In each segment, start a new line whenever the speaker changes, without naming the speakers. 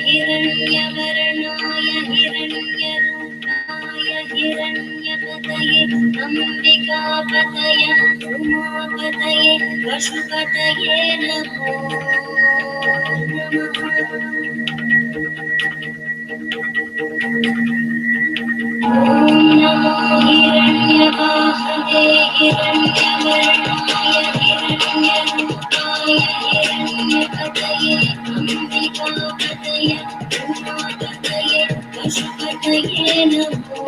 हिरण्यवर्णाय हिरण्यरूपाय हिरण्यपतये अम्बिकापतये उमापतये पशुपतये नमो नमो हिरण्यवाहवे हिरण्यवर्णाय हिरण्यरूपाय हिरण्यपतये अम्बिकापतये उमापतये पशुपतये नमो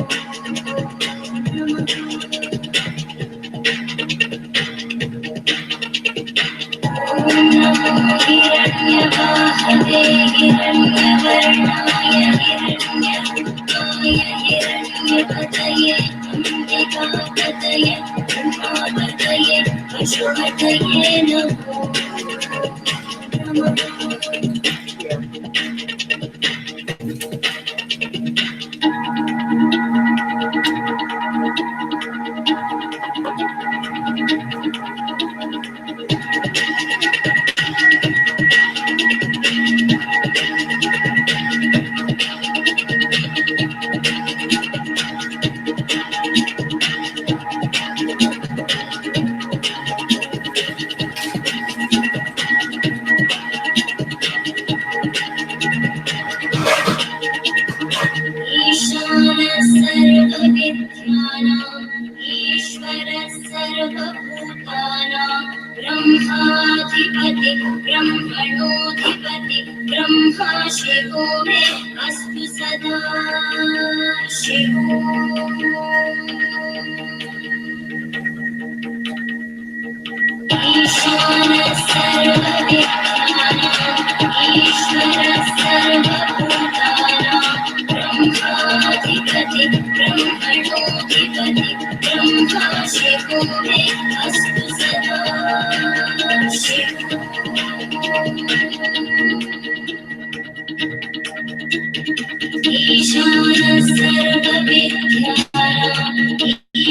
नमो हिरण्यवाहवे हिरण्यवर्णाय हिरण्यरूपाय हिरण्यपतये अम्बिकापतये उमापतये पशुपतये नमो सर्वविद्यानां ईश्वरः सर्वभूतानां ब्रह्माधिपति ब्रह्मणोऽधिपति ब्रह्मा शिवो मे अस्तु सदा शिवो ईशानः सर्वविद्यानां ईश्वरः सर्वभूतानां ब्रह्माधिपति ब्रह्मणोऽधिपति ब्रह्मा शिवो मे अस्तु सदा शिवो ईशानः सर्वविद्यानां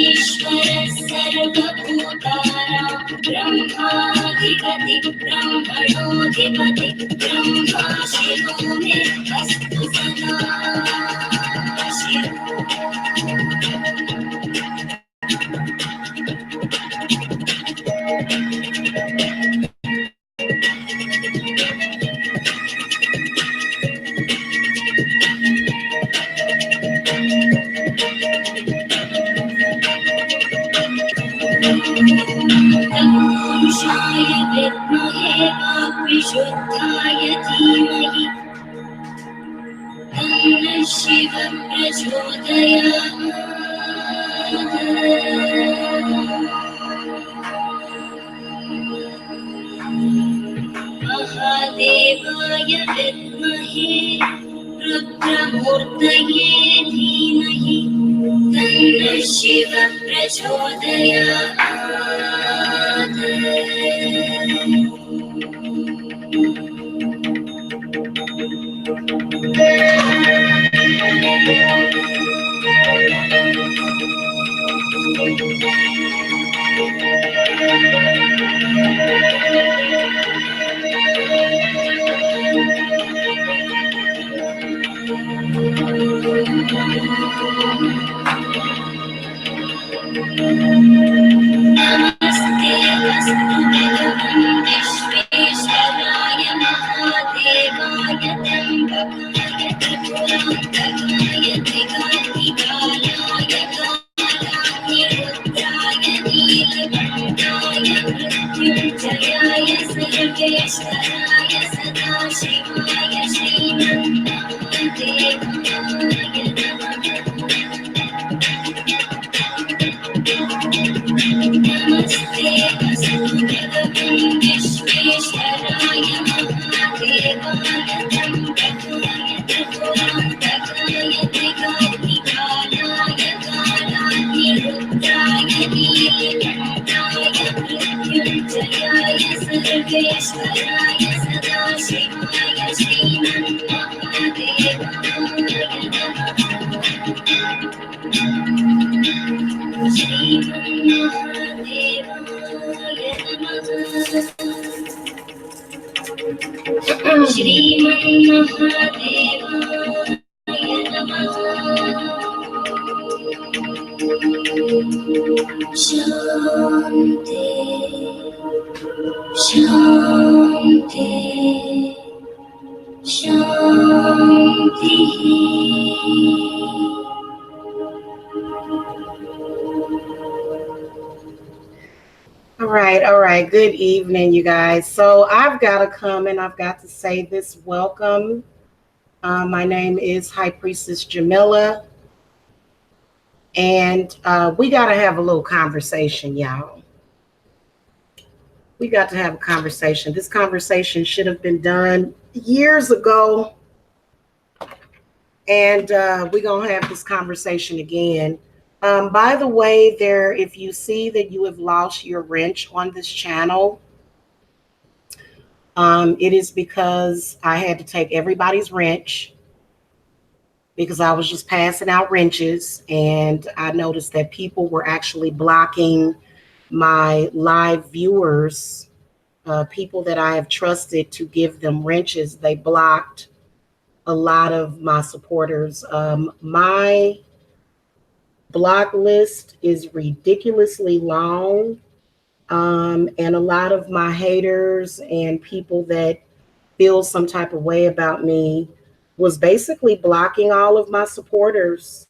ईश्वरः सर्वभूतानां ब्रह्माधिपति ब्रह्मणोऽधिपति ब्रह्मा शिवो मे अस्तु सदा शिवो पुरुषाय विद्महे वाग्विशुद्धाय धीमहि तन्नः शिवः प्रचोदयात् महादेवाय विद्महे रुद्रमूर्तये धीमहि तन्नः शिवः प्रचोदयात् नमस्ते अस्तु भगवन् विश्वेश्वराय महादेवाय त्र्यम्बकाय त्रिपुरान्तकाय त्रिकाग्निकालाय कालाग्निरुद्राय नीलकण्ठाय मृत्युञ्जयाय सर्वेश्वराय सदाशिवाय श्रीमन्महादेवाय नमस्ते अस्तु भगवन् विश्वेश्वराय महादेवाय त्र्यम्बकाय त्रिपुरान्तकाय त्रिकाग्निकालाय कालाग्निरुद्राय नीलकण्ठाय मृत्युञ्जयाय सर्वेश्वराय सदाशिवाय श्रीमन्महादेवाय
All right. Good evening, you guys. So I've got to come and I've got to say this welcome. My name is High Priestess Jamila, and we got to have a little conversation, y'all. We got to have a conversation. This conversation should have been done years ago, and we're going to have this conversation again. By the way, if you see that you have lost your wrench on this channel, it is because I had to take everybody's wrench because I was just passing out wrenches, and I noticed that people were actually blocking my live viewers, people that I have trusted to give them wrenches. They blocked a lot of my supporters. My block list is ridiculously long, and a lot of my haters and people that feel some type of way about me was basically blocking all of my supporters.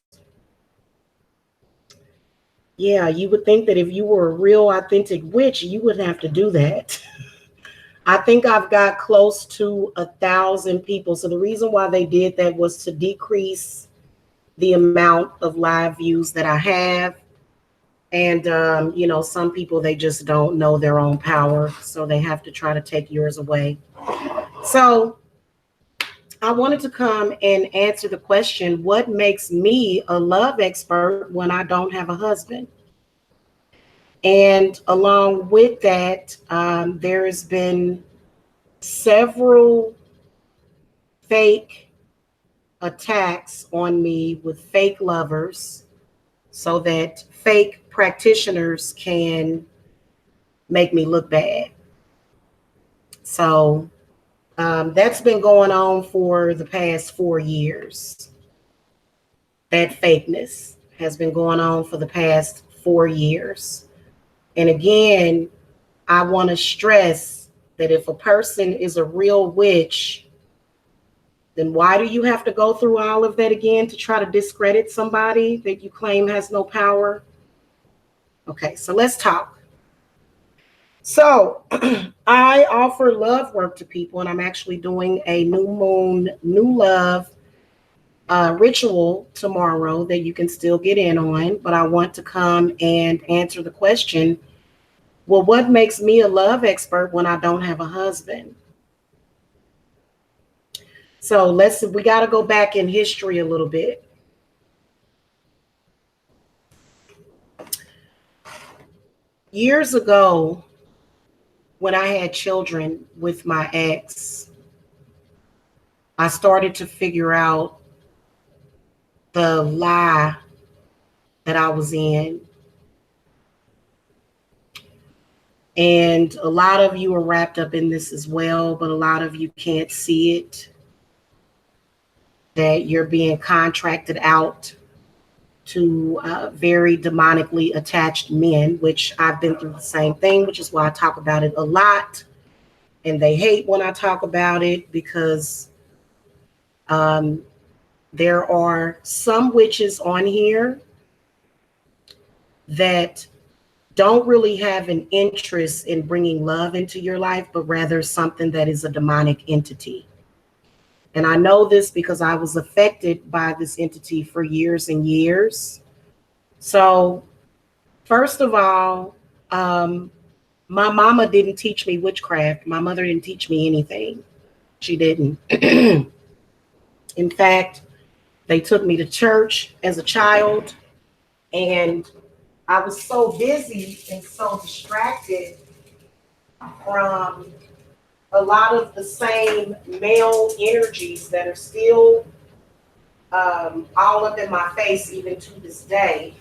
Yeah, you would think that if you were a real authentic witch, you wouldn't have to do that. I think I've got close to 1,000 people. So the reason why they did that was to decrease the amount of live views that I have. And, some people, they just don't know their own power. So they have to try to take yours away. So I wanted to come and answer the question, what makes me a love expert when I don't have a husband? And along with that, there has been several fake attacks on me with fake lovers so that fake practitioners can make me look bad. So that's been going on for the past 4 years. That fakeness has been going on for the past 4 years. And again, I want to stress that if a person is a real witch, then why do you have to go through all of that again to try to discredit somebody that you claim has no power? Okay, so let's talk. So I offer love work to people, and I'm actually doing a new moon, new love ritual tomorrow that you can still get in on. But I want to come and answer the question, well, what makes me a love expert when I don't have a husband? So we got to go back in history a little bit. Years ago, when I had children with my ex, I started to figure out the lie that I was in. And a lot of you are wrapped up in this as well, but a lot of you can't see it, that you're being contracted out to very demonically attached men, which I've been through the same thing, which is why I talk about it a lot. And they hate when I talk about it because um, there are some witches on here that don't really have an interest in bringing love into your life, but rather something that is a demonic entity. And I know this because I was affected by this entity for years and years. So, first of all, my mama didn't teach me witchcraft. My mother didn't teach me anything. She didn't. In fact, they took me to church as a child, and I was so busy and so distracted from a lot of the same male energies that are still all up in my face even to this day.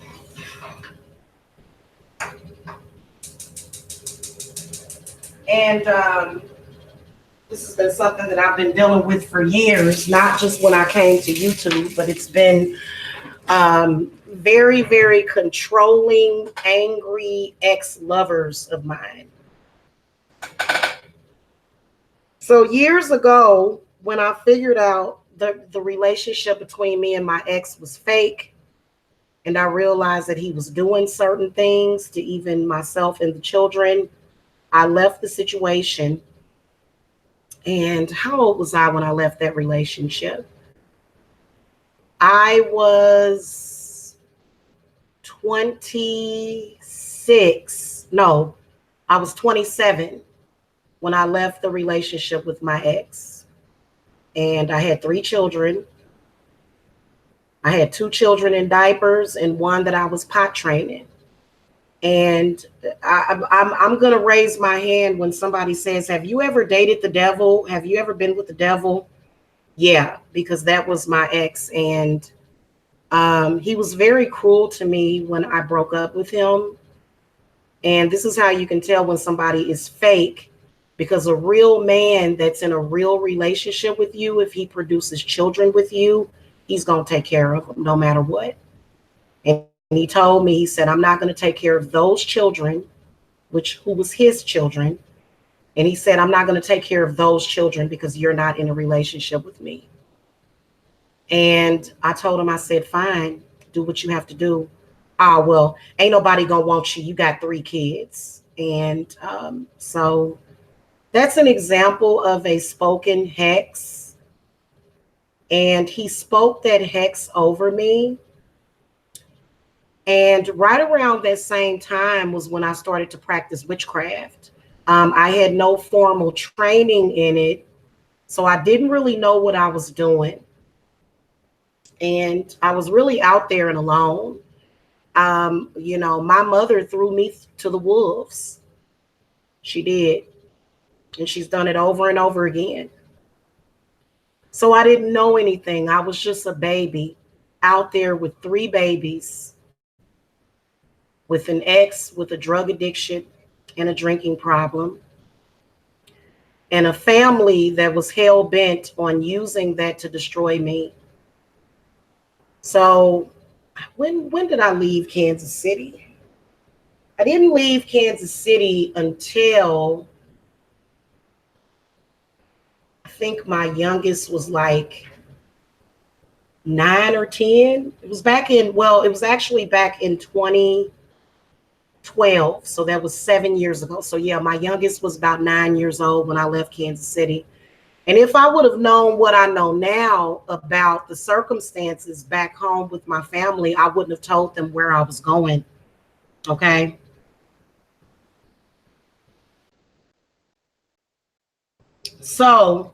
And This has been something that I've been dealing with for years, not just when I came to YouTube, but it's been very, very controlling, angry ex-lovers of mine. So years ago, when I figured out the relationship between me and my ex was fake, and I realized that he was doing certain things to even myself and the children, I left the situation. And how old was I when I left that relationship? I was 26. No, I was 27 when I left the relationship with my ex. And I had 3 children. I had 2 children in diapers and one that I was pot training. And I'm going to raise my hand when somebody says, have you ever dated the devil? Have you ever been with the devil? Yeah, because that was my ex. And he was very cruel to me when I broke up with him. And this is how you can tell when somebody is fake, because a real man that's in a real relationship with you, if he produces children with you, he's going to take care of them no matter what. And he told me, he said, I'm not going to take care of those children, who was his children. And he said, I'm not going to take care of those children because you're not in a relationship with me. And I told him, I said, fine, do what you have to do. Ah, well, ain't nobody going to want you. You got 3 kids. And so that's an example of a spoken hex. And he spoke that hex over me. And right around that same time was when I started to practice witchcraft. I had no formal training in it, so I didn't really know what I was doing. And I was really out there and alone. My mother threw me to the wolves. She did. And she's done it over and over again. So I didn't know anything. I was just a baby out there with 3 babies, with an ex with a drug addiction and a drinking problem, and a family that was hell bent on using that to destroy me. So when did I leave Kansas City? I didn't leave Kansas City until I think my youngest was like 9 or 10. It was actually back in 2012. So that was 7 years ago. So yeah, my youngest was about 9 years old when I left Kansas City. And if I would have known what I know now about the circumstances back home with my family, I wouldn't have told them where I was going. Okay. So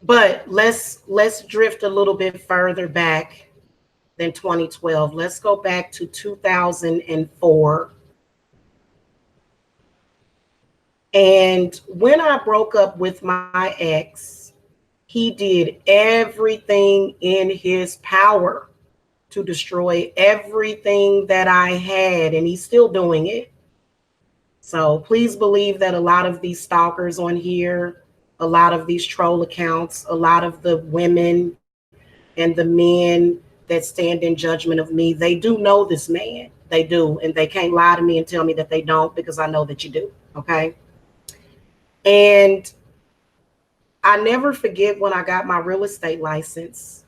but let's drift a little bit further back than 2012. Let's go back to 2004. And when I broke up with my ex, he did everything in his power to destroy everything that I had, and he's still doing it. So please believe that a lot of these stalkers on here, a lot of these troll accounts, a lot of the women and the men that stand in judgment of me, they do know this man. They do. And they can't lie to me and tell me that they don't, because I know that you do. Okay. And I never forget when I got my real estate license.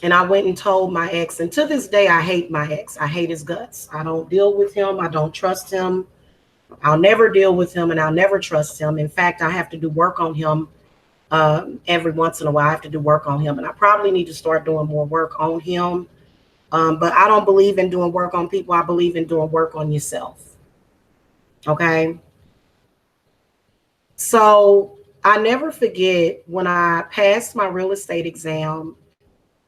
And I went and told my ex, and to this day, I hate my ex. I hate his guts. I don't deal with him. I don't trust him. I'll never deal with him, and I'll never trust him. In fact, I have to do work on him every once in a while. I have to do work on him, and I probably need to start doing more work on him. But I don't believe in doing work on people. I believe in doing work on yourself. Okay. So I never forget when I passed my real estate exam,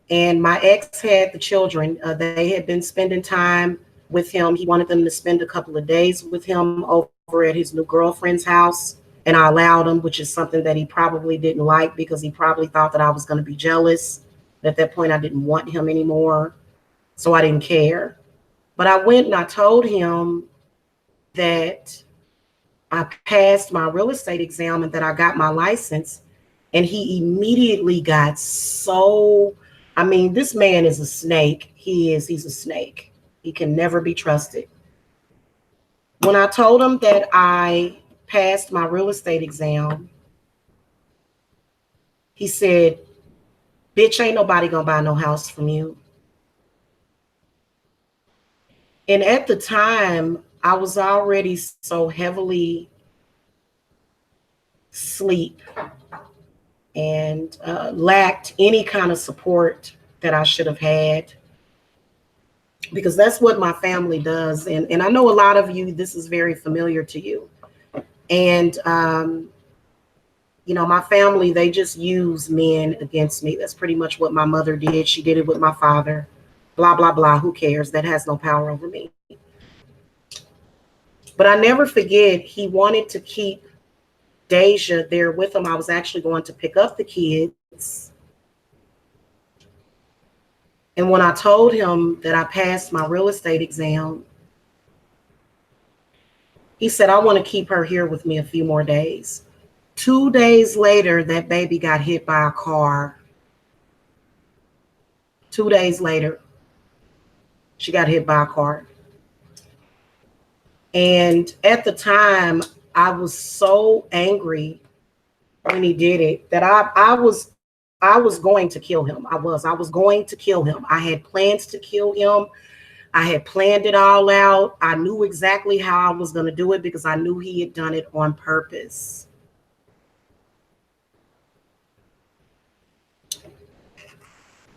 and my ex had the children. They had been spending time with him. He wanted them to spend a couple of days with him over at his new girlfriend's house. And I allowed him, which is something that he probably didn't like, because he probably thought that I was going to be jealous. At that point, I didn't want him anymore. So I didn't care. But I went and I told him that I passed my real estate exam and that I got my license. And he immediately got so, I mean, this man is a snake. He's a snake. He can never be trusted. When I told him that I passed my real estate exam, he said, "Bitch, ain't nobody gonna buy no house from you." And at the time, I was already so heavily asleep and lacked any kind of support that I should have had, because that's what my family does. And I know a lot of you, this is very familiar to you. And, my family, they just use men against me. That's pretty much what my mother did. She did it with my father. Blah, blah, blah. Who cares? That has no power over me. But I never forget, he wanted to keep Deja there with him. I was actually going to pick up the kids. And when I told him that I passed my real estate exam, he said, "I want to keep her here with me a few more days." 2 days later, that baby got hit by a car. 2 days later, she got hit by a car. And at the time, I was so angry when he did it that I was going to kill him. I was going to kill him. I had plans to kill him. I had planned it all out. I knew exactly how I was going to do it because I knew he had done it on purpose.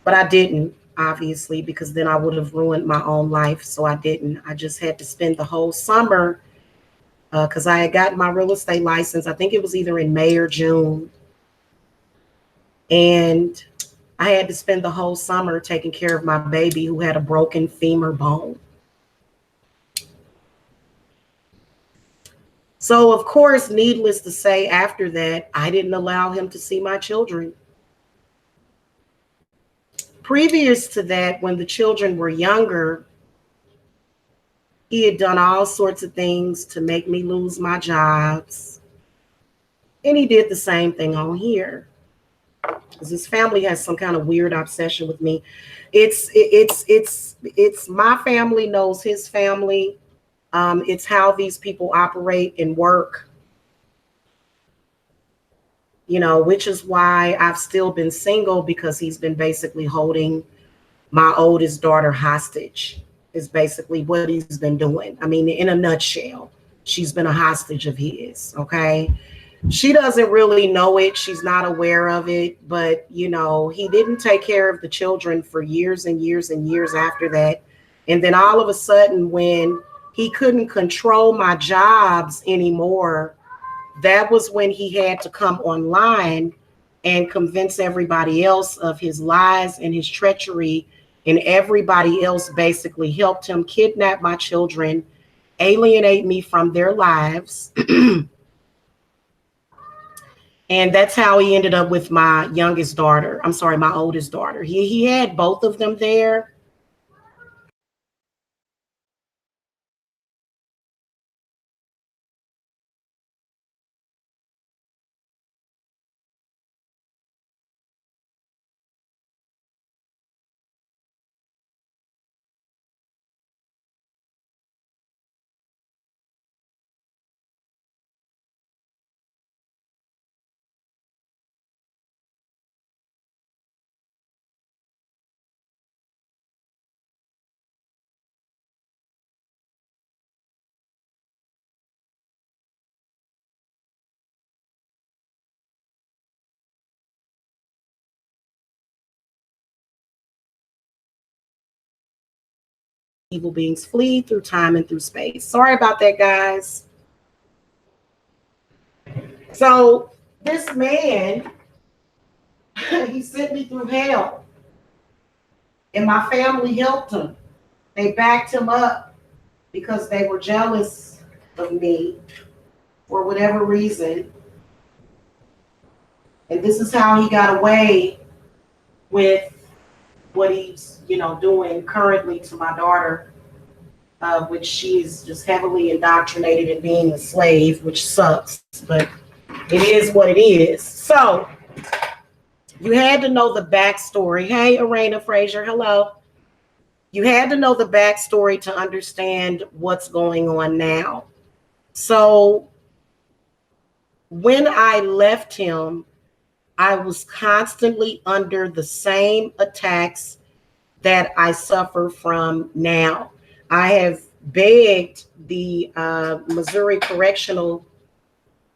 But I didn't, obviously, because then I would have ruined my own life. So I didn't. I just had to spend the whole summer because I had gotten my real estate license. I think it was either in May or June. And I had to spend the whole summer taking care of my baby who had a broken femur bone. So, of course, needless to say, after that, I didn't allow him to see my children. Previous to that, when the children were younger, he had done all sorts of things to make me lose my jobs. And he did the same thing on here. Because his family has some kind of weird obsession with me. It's my family knows his family. It's how these people operate and work, which is why I've still been single, because he's been basically holding my oldest daughter hostage, is basically what he's been doing. I mean, in a nutshell, she's been a hostage of his. Okay. She doesn't really know it. She's not aware of it. But, he didn't take care of the children for years and years and years after that. And then all of a sudden, when he couldn't control my jobs anymore, that was when he had to come online and convince everybody else of his lies and his treachery. And everybody else basically helped him kidnap my children, alienate me from their lives. And that's how he ended up with my youngest daughter. I'm sorry, my oldest daughter. He had both of them there. Evil beings flee through time and through space. Sorry about that, guys. So this man, he sent me through hell, and my family helped him. They backed him up because they were jealous of me for whatever reason. And this is how he got away with what he's, doing currently to my daughter. which she is just heavily indoctrinated in being a slave, which sucks, but it is what it is. So you had to know the backstory. Hey, Arena Frazier, hello. You had to know the backstory to understand what's going on now. So when I left him, I was constantly under the same attacks that I suffer from now. I have begged the Missouri correctional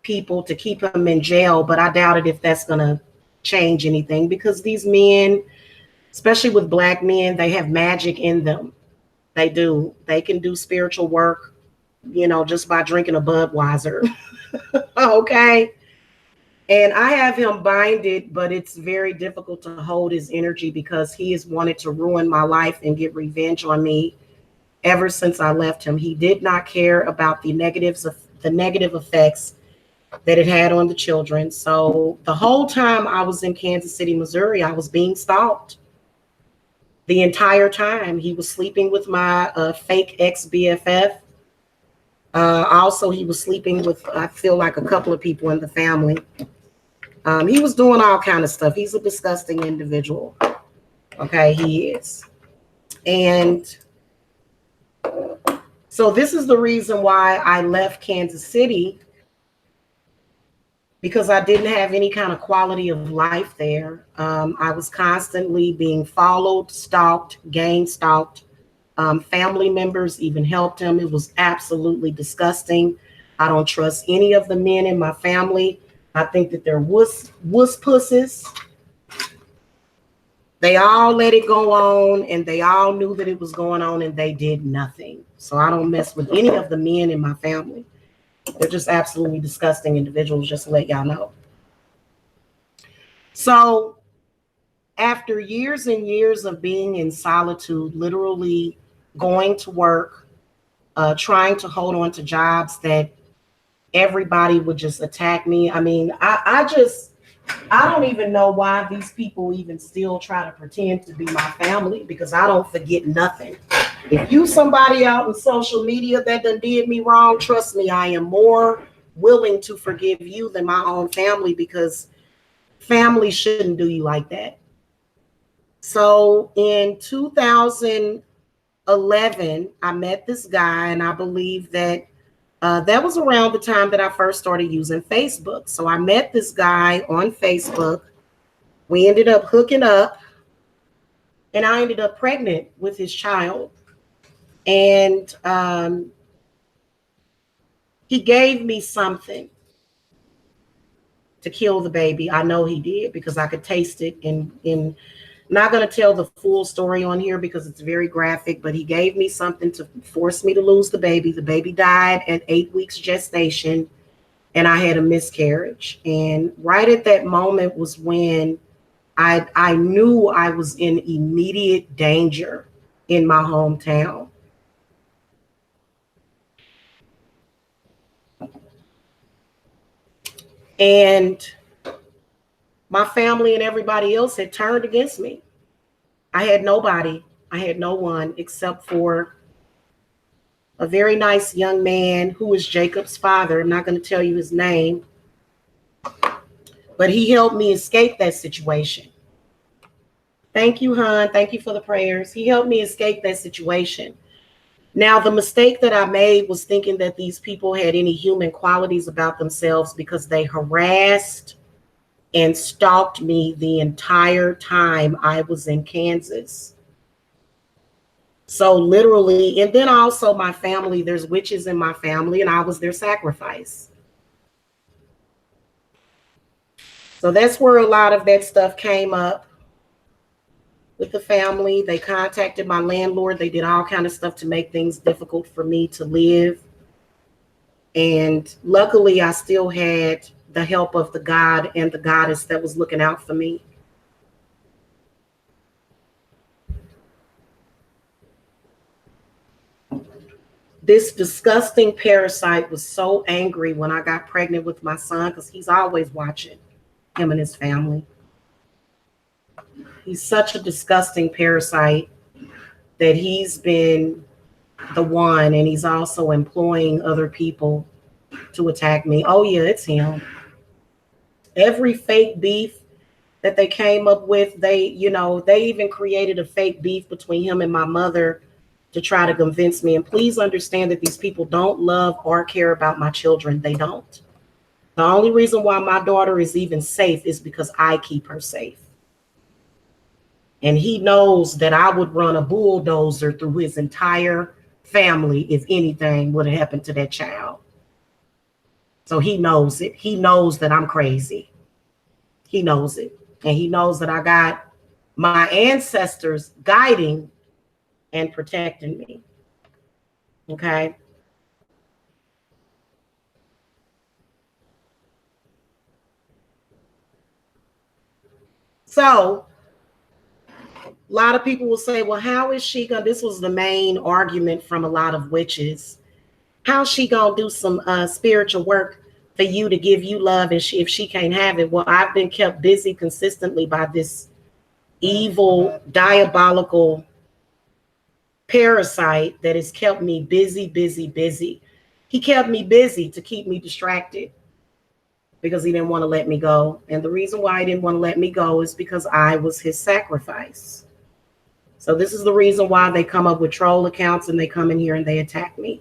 people to keep him in jail, but I doubted if that's going to change anything because these men, especially with black men, they have magic in them. They do. They can do spiritual work, just by drinking a Budweiser. Okay. And I have him binded, but it's very difficult to hold his energy because he has wanted to ruin my life and get revenge on me ever since I left him. He did not care about the negative effects that it had on the children. So the whole time I was in Kansas City, Missouri, I was being stalked. The entire time he was sleeping with my fake ex BFF. Also, he was sleeping with, I feel like, a couple of people in the family. He was doing all kind of stuff. He's a disgusting individual. Okay, he is. And so this is the reason why I left Kansas City, because I didn't have any kind of quality of life there. I was constantly being followed, stalked, gang stalked. Family members even helped him. It was absolutely disgusting. I don't trust any of the men in my family. I think that they're wuss pussies. They all let it go on, and they all knew that it was going on, and they did nothing. So I don't mess with any of the men in my family. They're just absolutely disgusting individuals, just to let y'all know. So after years and years of being in solitude, literally going to work, trying to hold on to jobs that everybody would just attack me. I mean, I don't even know why these people even still try to pretend to be my family, because I don't forget nothing. If you somebody out in social media that done did me wrong, trust me, I am more willing to forgive you than my own family, because family shouldn't do you like that. So in 2011, I met this guy, and I believe that that was around the time that I first started using Facebook. So I met this guy on Facebook. We ended up hooking up, and I ended up pregnant with his child. And he gave me something to kill the baby. I know he did, because I could taste it. In not going to tell the full story on here because it's very graphic, but he gave me something to force me to lose the baby. The baby died at 8 weeks gestation, and I had a miscarriage. And right at that moment was when I knew I was in immediate danger in my hometown. And my family and everybody else had turned against me. I had nobody. I had no one except for a very nice young man who is Jacob's father. I'm not going to tell you his name, but he helped me escape that situation. Thank you, hon. Thank you for the prayers. He helped me escape that situation. Now, the mistake that I made was thinking that these people had any human qualities about themselves, because they harassed and stalked me the entire time I was in Kansas. So literally, and then also my family, there's witches in my family, and I was their sacrifice. So that's where a lot of that stuff came up with the family. They contacted my landlord. They did all kind of stuff to make things difficult for me to live. And luckily, I still had the help of the God and the goddess that was looking out for me. This disgusting parasite was so angry when I got pregnant with my son, because he's always watching, him and his family. He's such a disgusting parasite that he's been the one, and he's also employing other people to attack me. Oh yeah, it's him. Every fake beef that they came up with, they even created a fake beef between him and my mother to try to convince me. And please understand that these people don't love or care about my children. They don't. The only reason why my daughter is even safe is because I keep her safe. And he knows that I would run a bulldozer through his entire family if anything would have happened to that child. So he knows it. He knows that I'm crazy. He knows it. And he knows that I got my ancestors guiding and protecting me. Okay. So a lot of people will say, well, how is she going to, this was the main argument from a lot of witches. How's she going to do some spiritual work for you to give you love and if she can't have it? Well, I've been kept busy consistently by this evil, diabolical parasite that has kept me busy, busy, busy. He kept me busy to keep me distracted because he didn't want to let me go. And the reason why he didn't want to let me go is because I was his sacrifice. So this is the reason why they come up with troll accounts and they come in here and they attack me.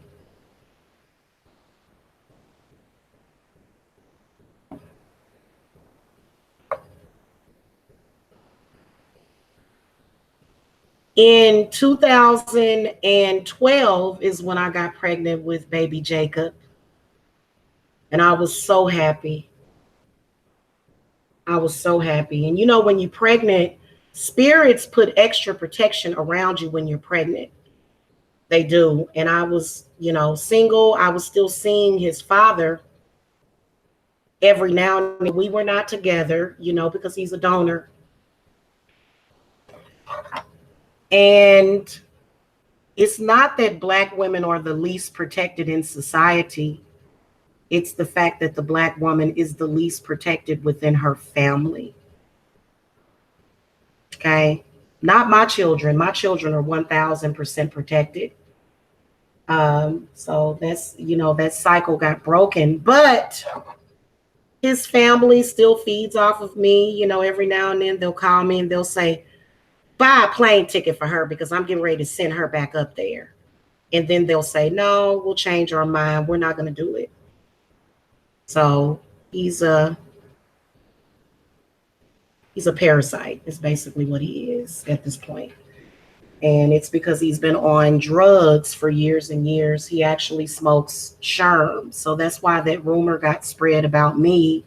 In 2012 is when I got pregnant with baby Jacob. And I was so happy. I was so happy. And when you're pregnant, spirits put extra protection around you when you're pregnant. They do. And I was, single. I was still seeing his father every now and then. We were not together, because he's a donor. And it's not that Black women are the least protected in society. It's the fact that the Black woman is the least protected within her family. Okay. Not my children. My children are 1000% protected. So that's, that cycle got broken, but his family still feeds off of me. Every now and then they'll call me and they'll say, buy a plane ticket for her because I'm getting ready to send her back up there. And then they'll say, no, we'll change our mind. We're not going to do it. So he's a parasite is basically what he is at this point. And it's because he's been on drugs for years and years. He actually smokes sherm. So that's why that rumor got spread about me,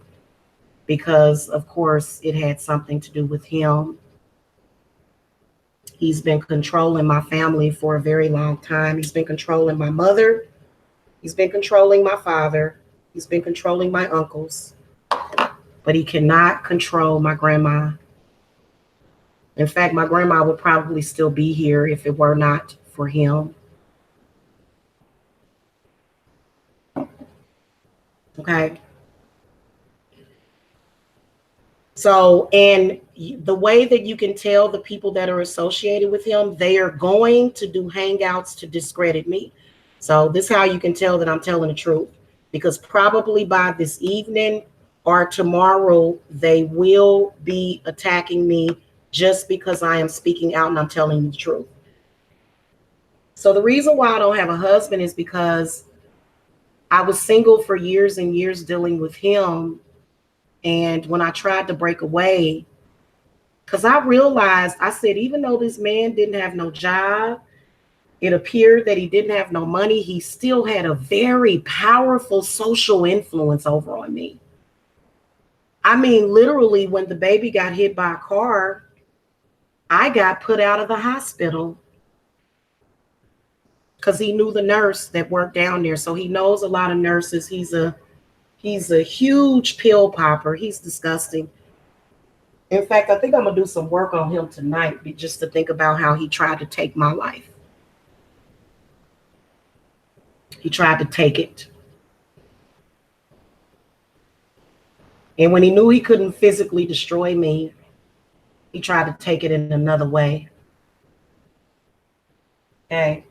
because of course it had something to do with him. He's been controlling my family for a very long time. He's been controlling my mother. He's been controlling my father. He's been controlling my uncles. But he cannot control my grandma. In fact, my grandma would probably still be here if it were not for him. Okay. So, and the way that you can tell the people that are associated with him, they are going to do hangouts to discredit me. So this is how you can tell that I'm telling the truth, because probably by this evening or tomorrow, they will be attacking me just because I am speaking out and I'm telling you the truth. So the reason why I don't have a husband is because I was single for years and years dealing with him. And when I tried to break away, because I realized, I said, even though this man didn't have no job, it appeared that he didn't have no money, he still had a very powerful social influence over on me. I mean, literally, when the baby got hit by a car, I got put out of the hospital because he knew the nurse that worked down there. So he knows a lot of nurses. He's a huge pill popper. He's disgusting. In fact, I think I'm going to do some work on him tonight just to think about how he tried to take my life. He tried to take it. And when he knew he couldn't physically destroy me, he tried to take it in another way. Okay.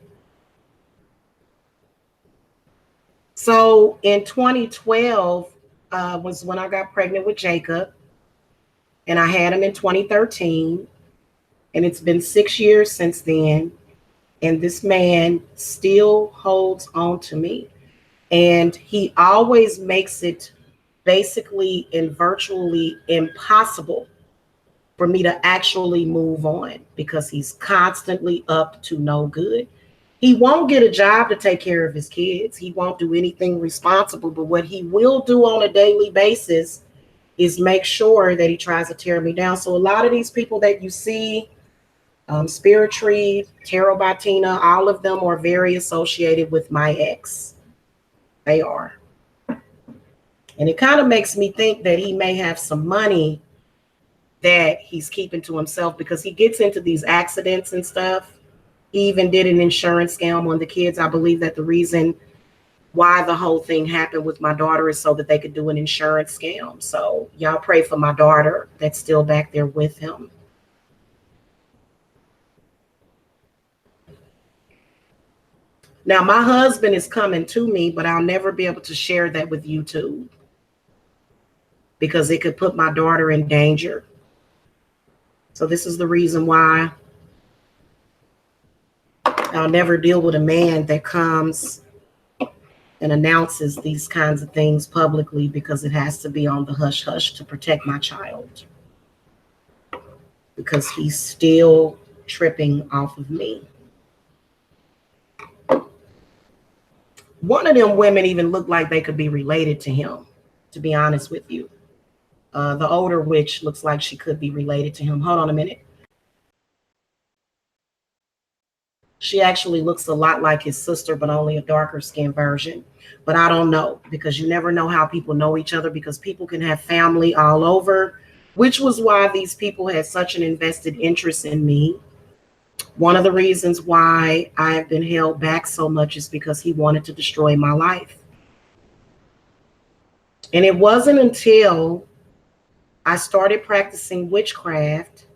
So in 2012 was when I got pregnant with Jacob, and I had him in 2013. And it's been 6 years since then. And this man still holds on to me. And he always makes it basically and virtually impossible for me to actually move on because he's constantly up to no good. He won't get a job to take care of his kids. He won't do anything responsible. But what he will do on a daily basis is make sure that he tries to tear me down. So a lot of these people that you see, Spirit Tree, Tarot by Tina, all of them are very associated with my ex. They are. And it kind of makes me think that he may have some money that he's keeping to himself because he gets into these accidents and stuff. He even did an insurance scam on the kids. I believe that the reason why the whole thing happened with my daughter is so that they could do an insurance scam. So y'all pray for my daughter that's still back there with him. Now, my husband is coming to me, but I'll never be able to share that with YouTube because it could put my daughter in danger. So this is the reason why I'll never deal with a man that comes and announces these kinds of things publicly because it has to be on the hush hush to protect my child. Because he's still tripping off of me. One of them women even looked like they could be related to him, to be honest with you. The older witch looks like she could be related to him. Hold on a minute. She actually looks a lot like his sister, but only a darker skinned version. But I don't know because you never know how people know each other because people can have family all over, which was why these people had such an invested interest in me. One of the reasons why I have been held back so much is because he wanted to destroy my life. And it wasn't until I started practicing witchcraft,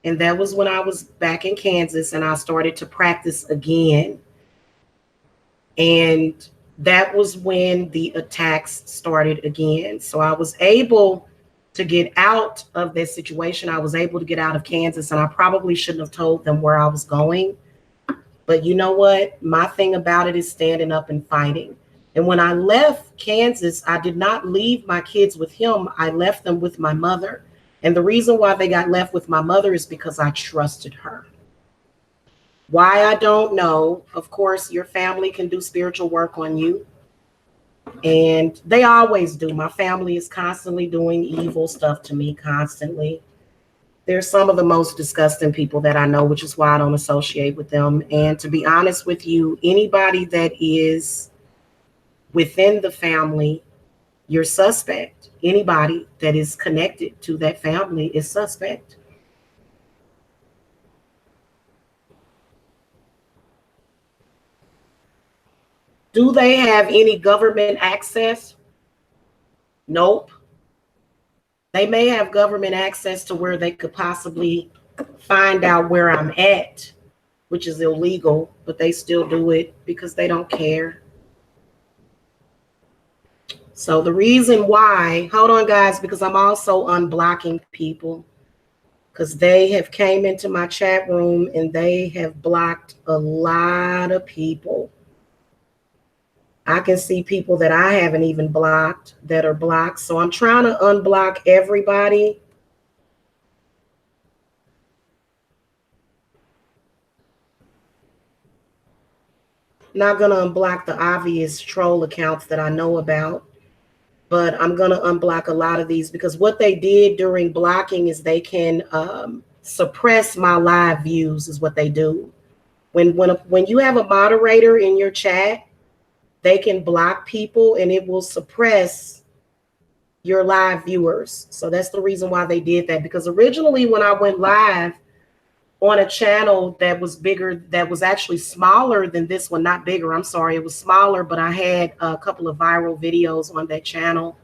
and that was when I was back in Kansas and I started to practice again. And that was when the attacks started again. So I was able to get out of this situation. I was able to get out of Kansas, and I probably shouldn't have told them where I was going. But you know what? My thing about it is standing up and fighting. And when I left Kansas, I did not leave my kids with him. I left them with my mother. And the reason why they got left with my mother is because I trusted her. Why, I don't know. Of course, your family can do spiritual work on you. And they always do. My family is constantly doing evil stuff to me, constantly. They're some of the most disgusting people that I know, which is why I don't associate with them. And to be honest with you, anybody that is within the family, you're suspect. Anybody that is connected to that family is suspect. Do they have any government access? Nope. They may have government access to where they could possibly find out where I'm at, which is illegal, but they still do it because they don't care. So the reason why, hold on guys, because I'm also unblocking people because they have came into my chat room and they have blocked a lot of people. I can see people that I haven't even blocked that are blocked. So I'm trying to unblock everybody. Not going to unblock the obvious troll accounts that I know about, but I'm going to unblock a lot of these because what they did during blocking is they can suppress my live views is what they do. When you have a moderator in your chat, they can block people and it will suppress your live viewers. So that's the reason why they did that, because originally when I went live on a channel that was bigger, that was actually smaller than this one, not bigger, I'm sorry, it was smaller, but I had a couple of viral videos on that channel.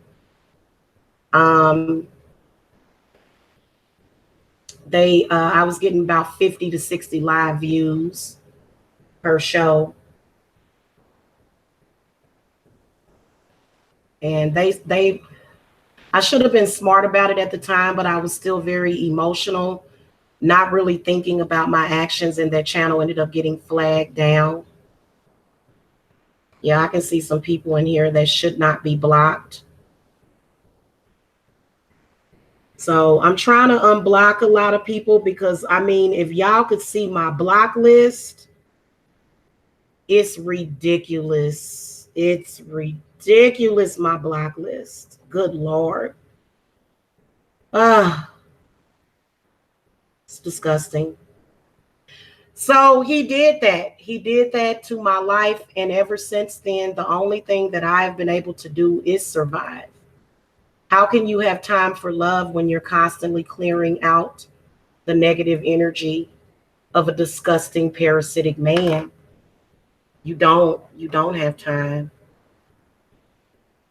I was getting about 50 to 60 live views per show. And they I should have been smart about it at the time, but I was still very emotional, not really thinking about my actions, and that channel ended up getting flagged down. Yeah, I can see some people in here that should not be blocked. So I'm trying to unblock a lot of people because, I mean, if y'all could see my block list, it's ridiculous. It's ridiculous, my block list. Good Lord. Ah, it's disgusting. So he did that. He did that to my life. And ever since then, the only thing that I've been able to do is survive. How can you have time for love when you're constantly clearing out the negative energy of a disgusting parasitic man? You don't have time.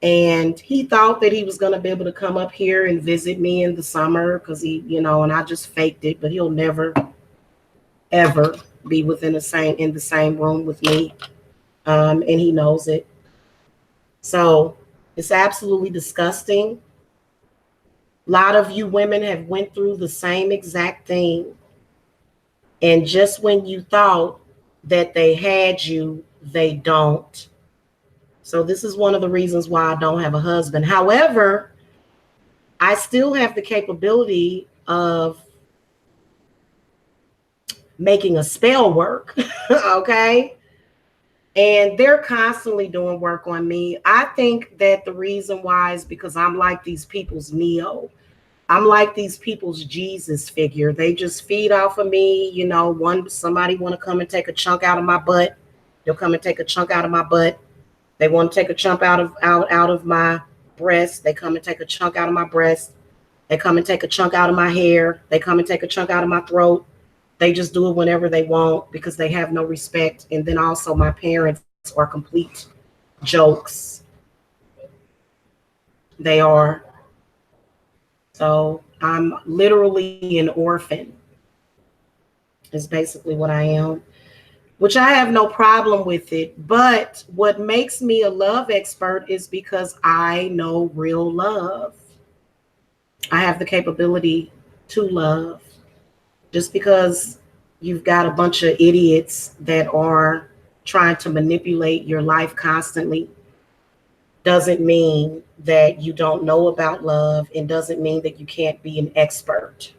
And he thought that he was going to be able to come up here and visit me in the summer because and I just faked it, but he'll never ever be in the same room with me. And he knows it. So it's absolutely disgusting. A lot of you women have went through the same exact thing. And just when you thought that they had you, they don't. So this is one of the reasons why I don't have a husband. However, I still have the capability of making a spell work. Okay. And they're constantly doing work on me. I think that the reason why is because I'm like these people's Neo. I'm like these people's Jesus figure. They just feed off of me. Somebody want to come and take a chunk out of my butt. They'll come and take a chunk out of my butt. They want to take a chunk out of my breast. They come and take a chunk out of my breast. They come and take a chunk out of my hair. They come and take a chunk out of my throat. They just do it whenever they want because they have no respect. And then also my parents are complete jokes. They are. So I'm literally an orphan, is basically what I am, which I have no problem with it. But what makes me a love expert is because I know real love. I have the capability to love. Just because you've got a bunch of idiots that are trying to manipulate your life constantly doesn't mean that you don't know about love, and doesn't mean that you can't be an expert.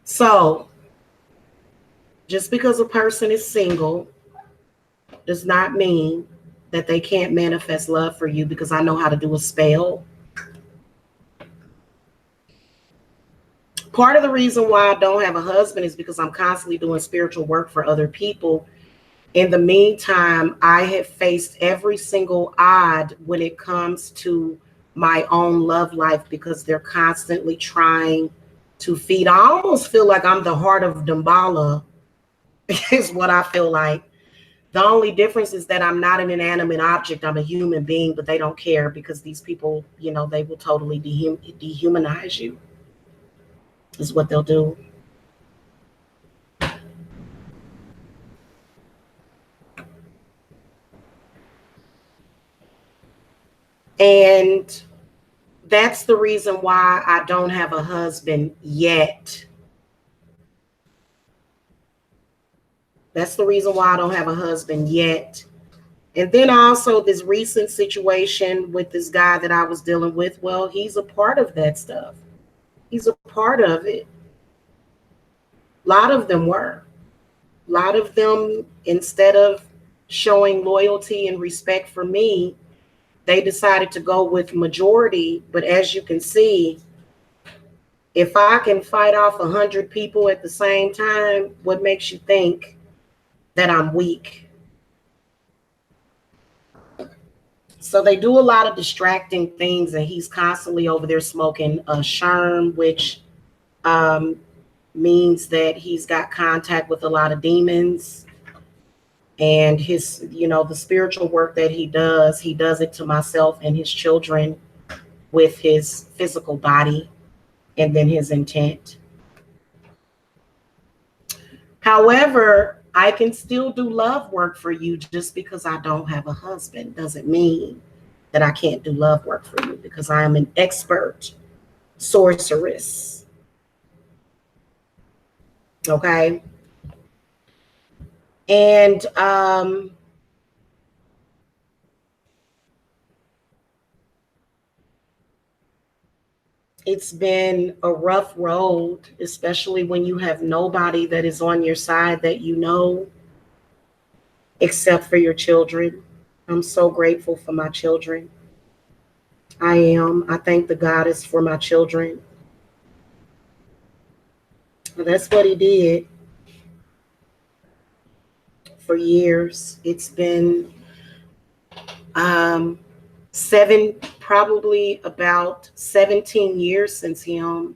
So, just because a person is single does not mean that they can't manifest love for you, because I know how to do a spell. Part of the reason why I don't have a husband is because I'm constantly doing spiritual work for other people. In the meantime, I have faced every single odd when it comes to my own love life, because they're constantly trying to feed. I almost feel like I'm the heart of Damballa, is what I feel like. The only difference is that I'm not an inanimate object. I'm a human being, but they don't care, because these people, they will totally dehumanize you, is what they'll do. And that's the reason why I don't have a husband yet. That's the reason why I don't have a husband yet. And then also this recent situation with this guy that I was dealing with, well, he's a part of that stuff. He's a part of it. A lot of them were. A lot of them, instead of showing loyalty and respect for me, they decided to go with majority. But as you can see, if I can fight off 100 people at the same time, what makes you think that I'm weak? So they do a lot of distracting things, and he's constantly over there smoking a sherm, which means that he's got contact with a lot of demons. And the spiritual work that he does it to myself and his children with his physical body. and then his intent. However, I can still do love work for you. Just because I don't have a husband doesn't mean that I can't do love work for you, because I am an expert sorceress. Okay. And it's been a rough road, especially when you have nobody that is on your side that you know, except for your children. I'm so grateful for my children. I am. I thank the goddess for my children. That's what he did for years. It's been um, probably about 17 years since him.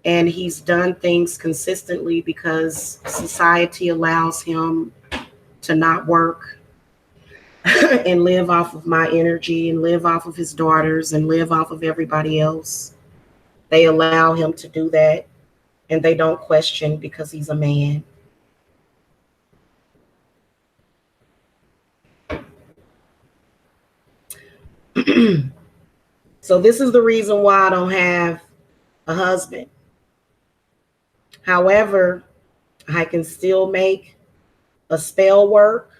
And he's done things consistently because society allows him to not work and live off of my energy and live off of his daughters and live off of everybody else. They allow him to do that, and they don't question because he's a man. So this is the reason why I don't have a husband. However, I can still make a spell work.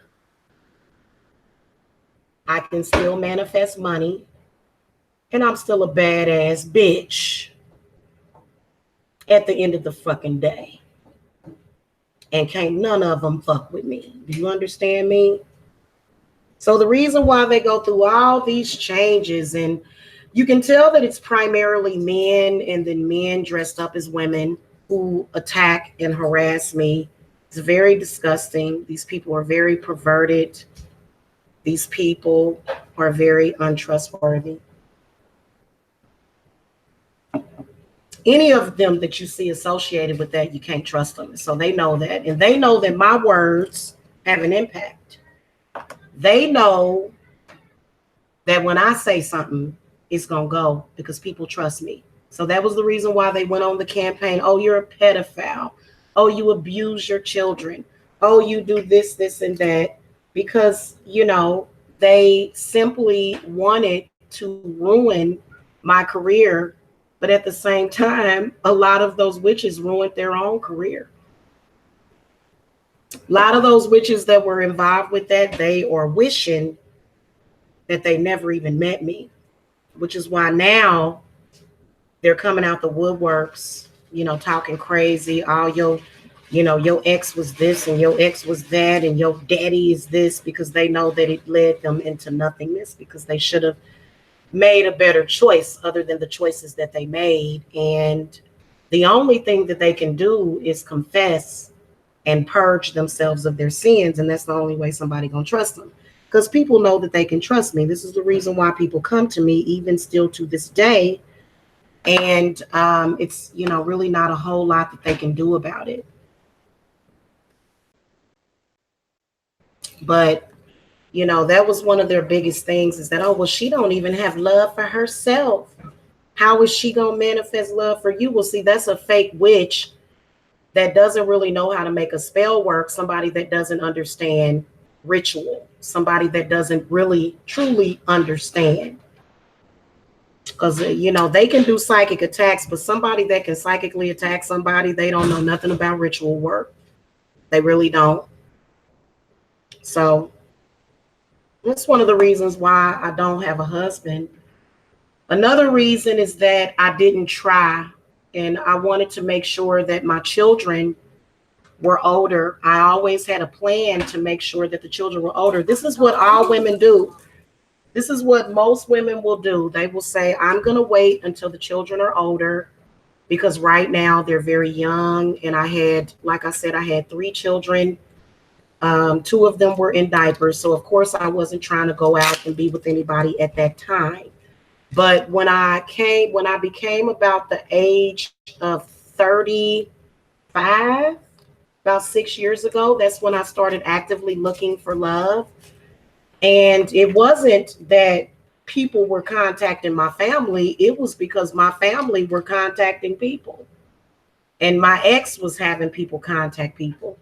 I can still manifest money. And I'm still a badass bitch at the end of the fucking day. And can't none of them fuck with me. Do you understand me? So the reason why they go through all these changes, and you can tell that it's primarily men and then men dressed up as women who attack and harass me. It's very disgusting. These people are very perverted. These people are very untrustworthy. Any of them that you see associated with that, you can't trust them. So they know that. And they know that my words have an impact. They know that when I say something, it's going to go because people trust me. So that was the reason why they went on the campaign. Oh, you're a pedophile. Oh, you abuse your children. Oh, you do this, this, and that. Because, they simply wanted to ruin my career. But at the same time, a lot of those witches ruined their own career. A lot of those witches that were involved with that, they are wishing that they never even met me, which is why now they're coming out the woodworks, talking crazy. All your ex was this and your ex was that and your daddy is this, because they know that it led them into nothingness, because they should have made a better choice other than the choices that they made. And the only thing that they can do is confess and purge themselves of their sins. And that's the only way somebody gonna trust them, because people know that they can trust me. This is the reason why people come to me even still to this day. And it's really not a whole lot that they can do about it. But that was one of their biggest things, is that, oh, well, she don't even have love for herself. How is she going to manifest love for you? Well, see, that's a fake witch that doesn't really know how to make a spell work. Somebody that doesn't understand ritual. Somebody that doesn't really, truly understand. Because, they can do psychic attacks, but somebody that can psychically attack somebody, they don't know nothing about ritual work. They really don't. So that's one of the reasons why I don't have a husband. Another reason is that I didn't try, and I wanted to make sure that my children were older. I always had a plan to make sure that the children were older. This is what all women do. This is what most women will do. They will say, I'm going to wait until the children are older, because right now they're very young. And like I said, I had 3 children. 2 of them were in diapers. So of course I wasn't trying to go out and be with anybody at that time. But when I became about the age of 35, about 6 years ago, that's when I started actively looking for love. And it wasn't that people were contacting my family, it was because my family were contacting people. And my ex was having people contact people.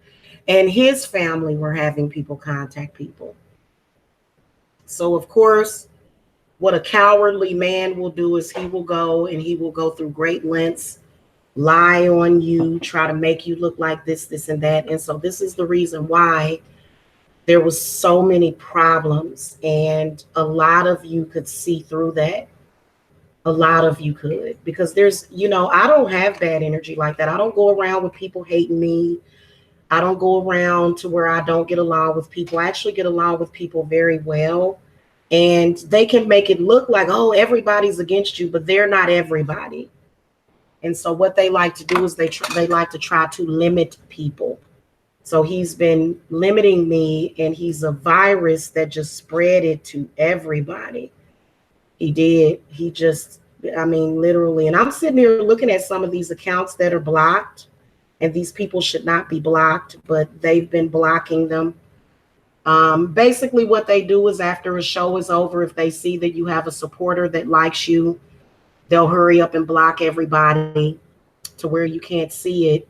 And his family were having people contact people. So, of course, what a cowardly man will do is he will go and he will go through great lengths, lie on you, try to make you look like this, and that. And so, this is the reason why there was so many problems. And a lot of you could see through that. A lot of you could, because I don't have bad energy like that. I don't go around with people hating me. I don't go around to where I don't get along with people. I actually get along with people very well. And they can make it look like, oh, everybody's against you, but they're not everybody. And so what they like to do is they like to try to limit people. So he's been limiting me, and he's a virus that just spread it to everybody. He did. He just, I mean, literally. And I'm sitting here looking at some of these accounts that are blocked, and these people should not be blocked, but they've been blocking them. Basically, what they do is after a show is over, if they see that you have a supporter that likes you, they'll hurry up and block everybody to where you can't see it.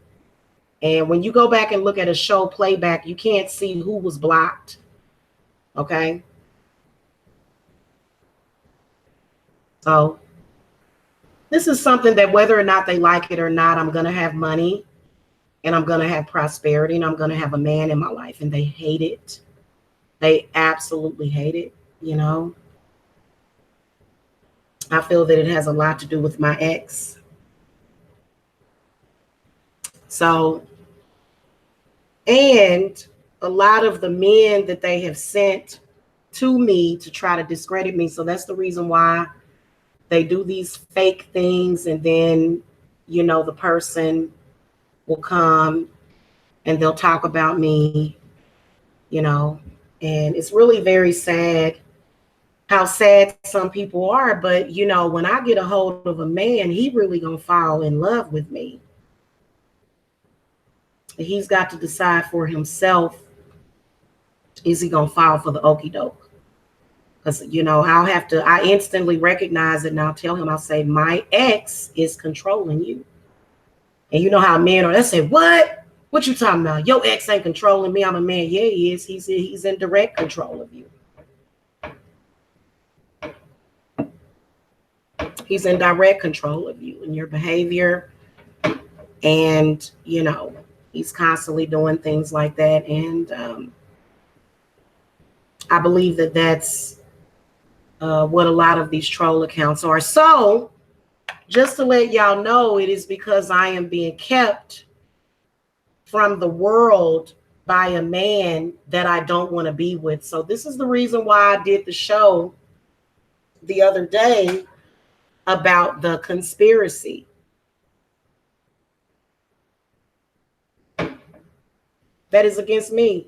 And when you go back and look at a show playback, you can't see who was blocked. Okay. So this is something that whether or not they like it or not, I'm going to have money, and I'm going to have prosperity, and I'm going to have a man in my life. And they hate it. They absolutely hate it. You know, I feel that it has a lot to do with my ex. So, and a lot of the men that they have sent to me to try to discredit me. So that's the reason why they do these fake things. And then, the person will come and they'll talk about me, and it's really very sad how sad some people are. But, when I get a hold of a man, he really gonna fall in love with me. He's got to decide for himself, is he gonna fall for the okie doke? Because, I instantly recognize it, and I'll tell him, I'll say, my ex is controlling you. And you know how men are, they say, what? What you talking about? Your ex ain't controlling me. I'm a man. Yeah, he is. He's in direct control of you. He's in direct control of you and your behavior. And, he's constantly doing things like that. And I believe that that's what a lot of these troll accounts are. So just to let y'all know, it is because I am being kept from the world by a man that I don't want to be with. So this is the reason why I did the show the other day about the conspiracy. That is against me.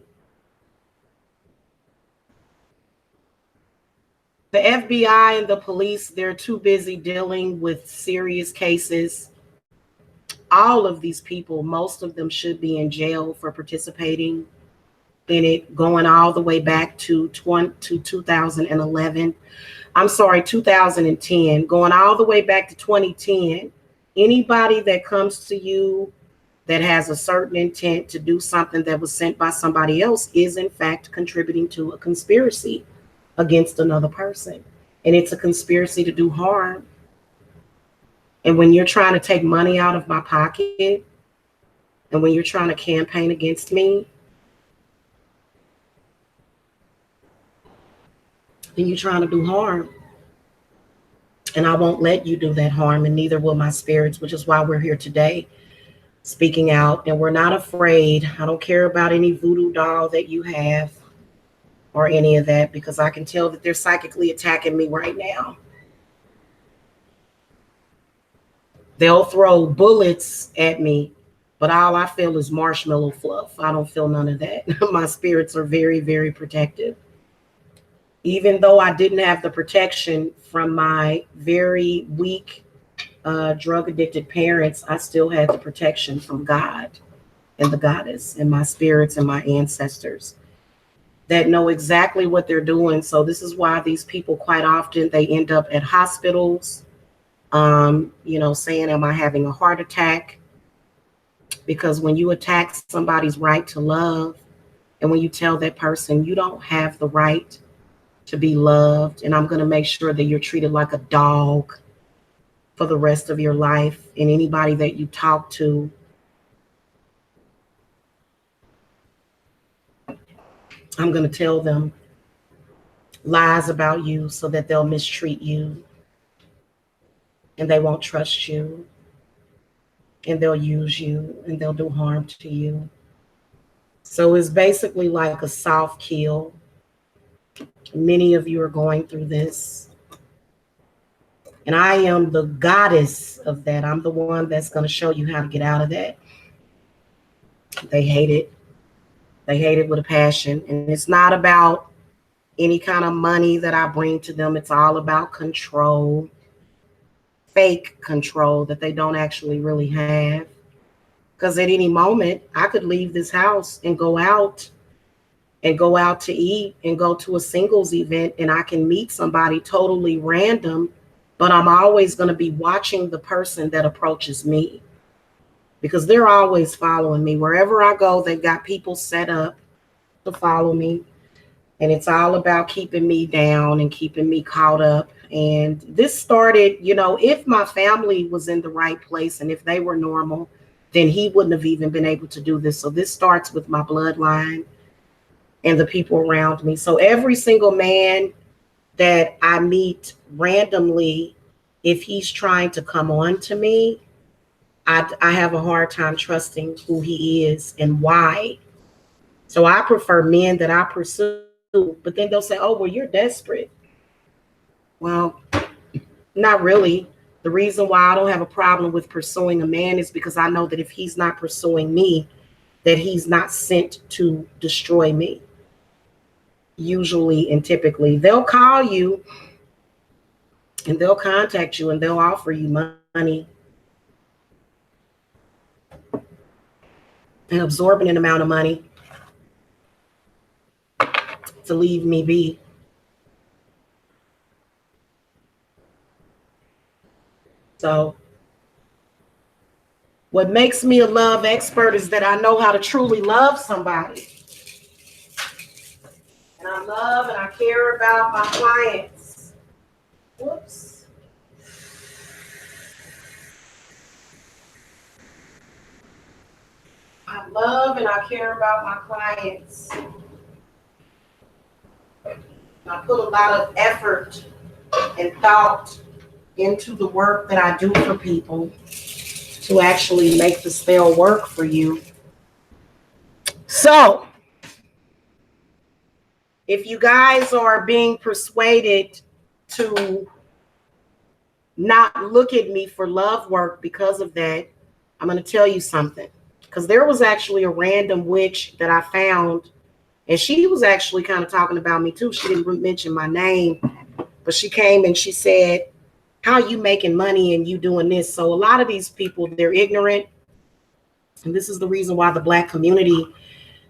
The FBI and the police, they're too busy dealing with serious cases. All of these people, most of them should be in jail for participating in it, going all the way back to 2011. I'm sorry, 2010, going all the way back to 2010. Anybody that comes to you that has a certain intent to do something that was sent by somebody else is in fact contributing to a conspiracy against another person. And it's a conspiracy to do harm. And when you're trying to take money out of my pocket, and when you're trying to campaign against me, then you're trying to do harm. And I won't let you do that harm, and neither will my spirits, which is why we're here today speaking out. And we're not afraid. I don't care about any voodoo doll that you have or any of that, because I can tell that they're psychically attacking me right now. They'll throw bullets at me, but all I feel is marshmallow fluff. I don't feel none of that. My spirits are very, very protective. Even though I didn't have the protection from my very weak, drug addicted parents, I still had the protection from God and the goddess and my spirits and my ancestors. that know exactly what they're doing. So this is why these people quite often they end up at hospitals, saying, am I having a heart attack? Because when you attack somebody's right to love, and when you tell that person you don't have the right to be loved, and I'm going to make sure that you're treated like a dog for the rest of your life, and anybody that you talk to, I'm going to tell them lies about you so that they'll mistreat you and they won't trust you and they'll use you and they'll do harm to you. So it's basically like a soft kill. Many of you are going through this. And I am the goddess of that. I'm the one that's going to show you how to get out of that. They hate it. They hate it with a passion. And it's not about any kind of money that I bring to them. It's all about control, fake control that they don't actually really have. Because at any moment, I could leave this house and go out to eat and go to a singles event, and I can meet somebody totally random, but I'm always going to be watching the person that approaches me because they're always following me. Wherever I go, they've got people set up to follow me, and it's all about keeping me down and keeping me caught up. And this started, if my family was in the right place and if they were normal, then he wouldn't have even been able to do this. So this starts with my bloodline and the people around me. So every single man that I meet randomly, if he's trying to come on to me, I have a hard time trusting who he is and why. So I prefer men that I pursue, but then they'll say, oh, well, you're desperate. Well, not really. The reason why I don't have a problem with pursuing a man is because I know that if he's not pursuing me, that he's not sent to destroy me. Usually and typically, they'll call you and they'll contact you and they'll offer you money, an absorbent amount of money to leave me be. So what makes me a love expert is that I know how to truly love somebody. And I love and I care about my clients. Whoops. I love and I care about my clients. I put a lot of effort and thought into the work that I do for people to actually make the spell work for you. So, if you guys are being persuaded to not look at me for love work because of that, I'm going to tell you something. Because there was actually a random witch that I found, and she was actually kind of talking about me too. She didn't mention my name, but she came and she said, how are you making money and you doing this? So a lot of these people, they're ignorant. And this is the reason why the Black community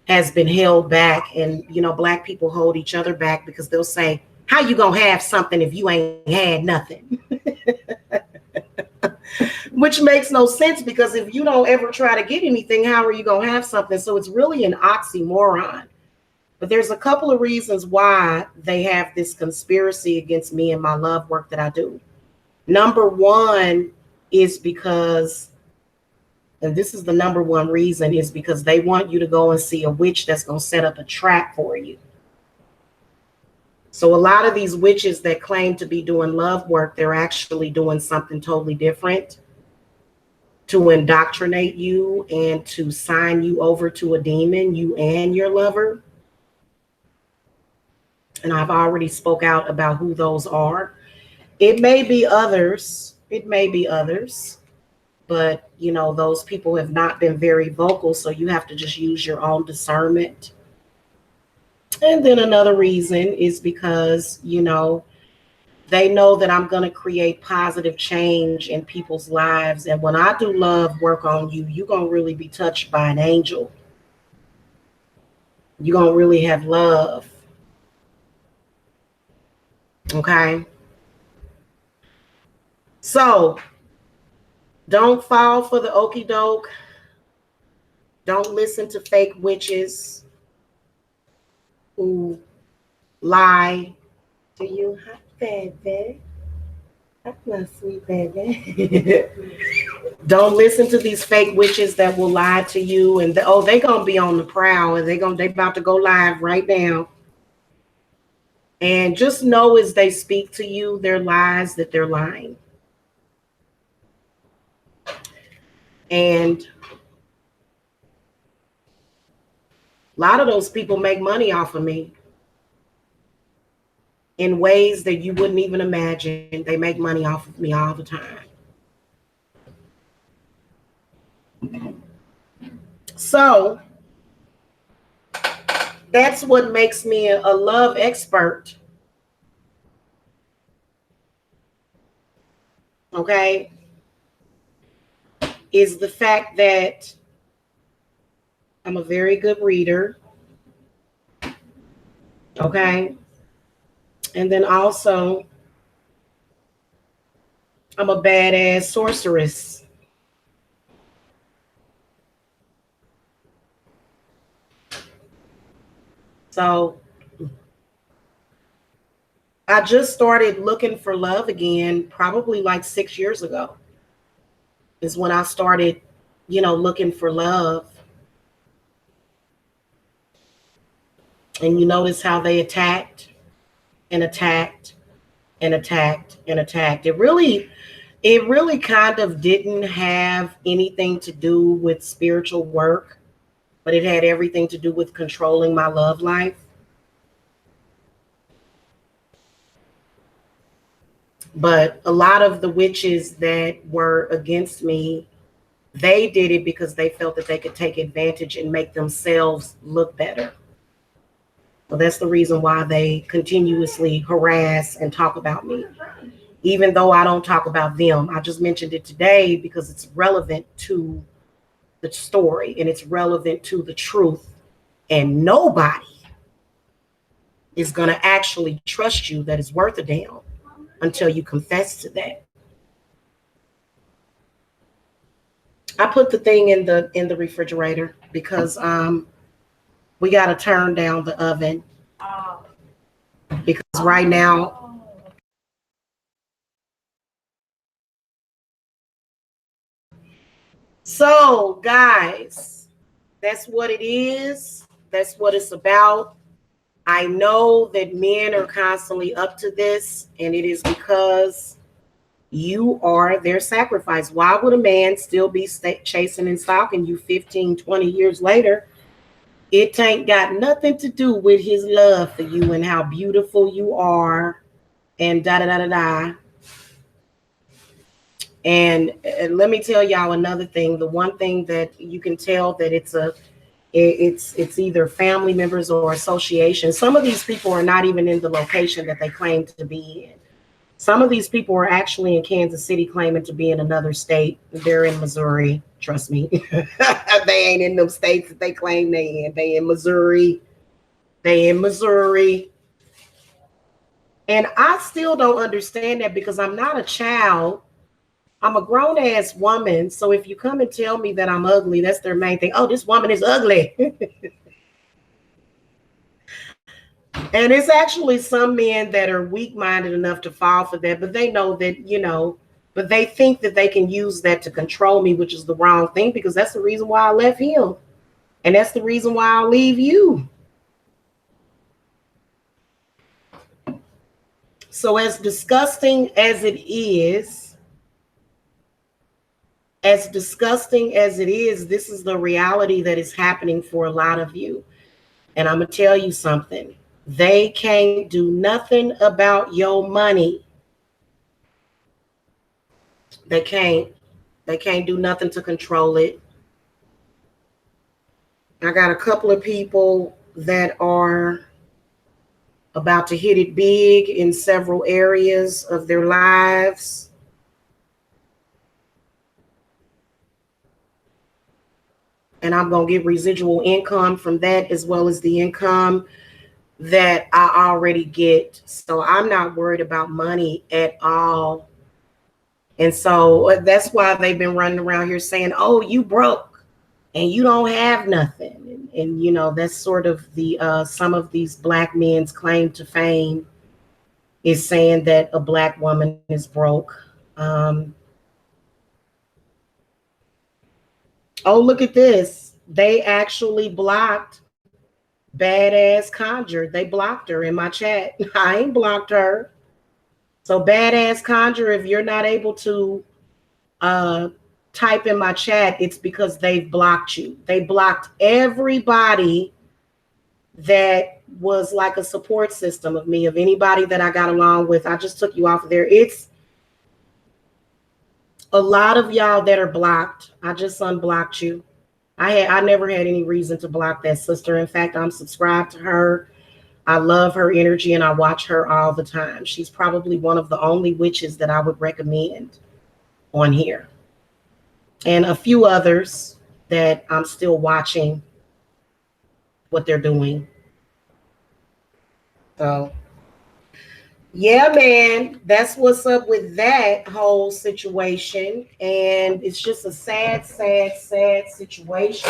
has been held back. And, Black people hold each other back because they'll say, how you going to have something if you ain't had nothing? Which makes no sense, because if you don't ever try to get anything, how are you going to have something? So it's really an oxymoron. But there's a couple of reasons why they have this conspiracy against me and my love work that I do. Number one is because, and this is the number one reason, is because they want you to go and see a witch that's going to set up a trap for you. So a lot of these witches that claim to be doing love work, they're actually doing something totally different to indoctrinate you and to sign you over to a demon, you and your lover. And I've already spoke out about who those are. It may be others. But, those people have not been very vocal. So you have to just use your own discernment. And then another reason is because, they know that I'm going to create positive change in people's lives. And when I do love work on you, you're going to really be touched by an angel. You're going to really have love. Okay. So don't fall for the okey doke. Don't listen to fake witches who lie to you. Hi, baby. That's my sweet baby. Don't listen to these fake witches that will lie to you and they gonna be on the prowl and they about to go live right now. And just know as they speak to you their lies that they're lying. And a lot of those people make money off of me in ways that you wouldn't even imagine. They make money off of me all the time. So that's what makes me a love expert. Okay. Is the fact that I'm a very good reader. Okay. And then also, I'm a badass sorceress. So I just started looking for love again, probably like 6 years ago, is when I started, looking for love. And you notice how they attacked and attacked and attacked and attacked. It really kind of didn't have anything to do with spiritual work, but it had everything to do with controlling my love life. But a lot of the witches that were against me, they did it because they felt that they could take advantage and make themselves look better. So that's the reason why they continuously harass and talk about me. Even though I don't talk about them, I just mentioned it today because it's relevant to the story and it's relevant to the truth. And nobody is going to actually trust you that is worth a damn until you confess to that. I put the thing in the refrigerator because we got to turn down the oven because right now. So, guys, that's what it is. That's what it's about. I know that men are constantly up to this, and it is because you are their sacrifice. Why would a man still be chasing and stalking you 15, 20 years later? It ain't got nothing to do with his love for you and how beautiful you are and da da da da da. And let me tell y'all another thing. The one thing that you can tell that it's either family members or association. Some of these people are not even in the location that they claim to be in. Some of these people are actually in Kansas City claiming to be in another state. They're in Missouri. Trust me. They ain't in them states that they claim they in. They in Missouri. They in Missouri. And I still don't understand that because I'm not a child. I'm a grown ass woman. So if you come and tell me that I'm ugly, that's their main thing. Oh, this woman is ugly. And it's actually some men that are weak minded enough to fall for that, but they know that, but they think that they can use that to control me, which is the wrong thing because that's the reason why I left him. And that's the reason why I'll leave you. So, as disgusting as it is, this is the reality that is happening for a lot of you. And I'm going to tell you something. They can't do nothing about your money. They can't. They can't do nothing to control it. I got a couple of people that are about to hit it big in several areas of their lives. And I'm going to get residual income from that as well as the income that I already get. So I'm not worried about money at all. And so that's why they've been running around here saying, oh, you broke and you don't have nothing. And you know, that's sort of the some of these black men's claim to fame is saying that a black woman is broke. Oh, look at this. They actually blocked Badass Conjure. They blocked her in my chat. I ain't blocked her. So Badass Conjure, if you're not able to uh, type in my chat, it's because they've blocked you. They blocked everybody that was like a support system of me, of anybody that I got along with. I just took you off of there. It's a lot of y'all that are blocked. I just unblocked you. I never had any reason to block that sister. In fact, I'm subscribed to her. I love her energy and I watch her all the time. She's probably one of the only witches that I would recommend on here. And a few others that I'm still watching what they're doing. So, yeah, man, that's what's up with that whole situation. And it's just a sad, sad, sad situation.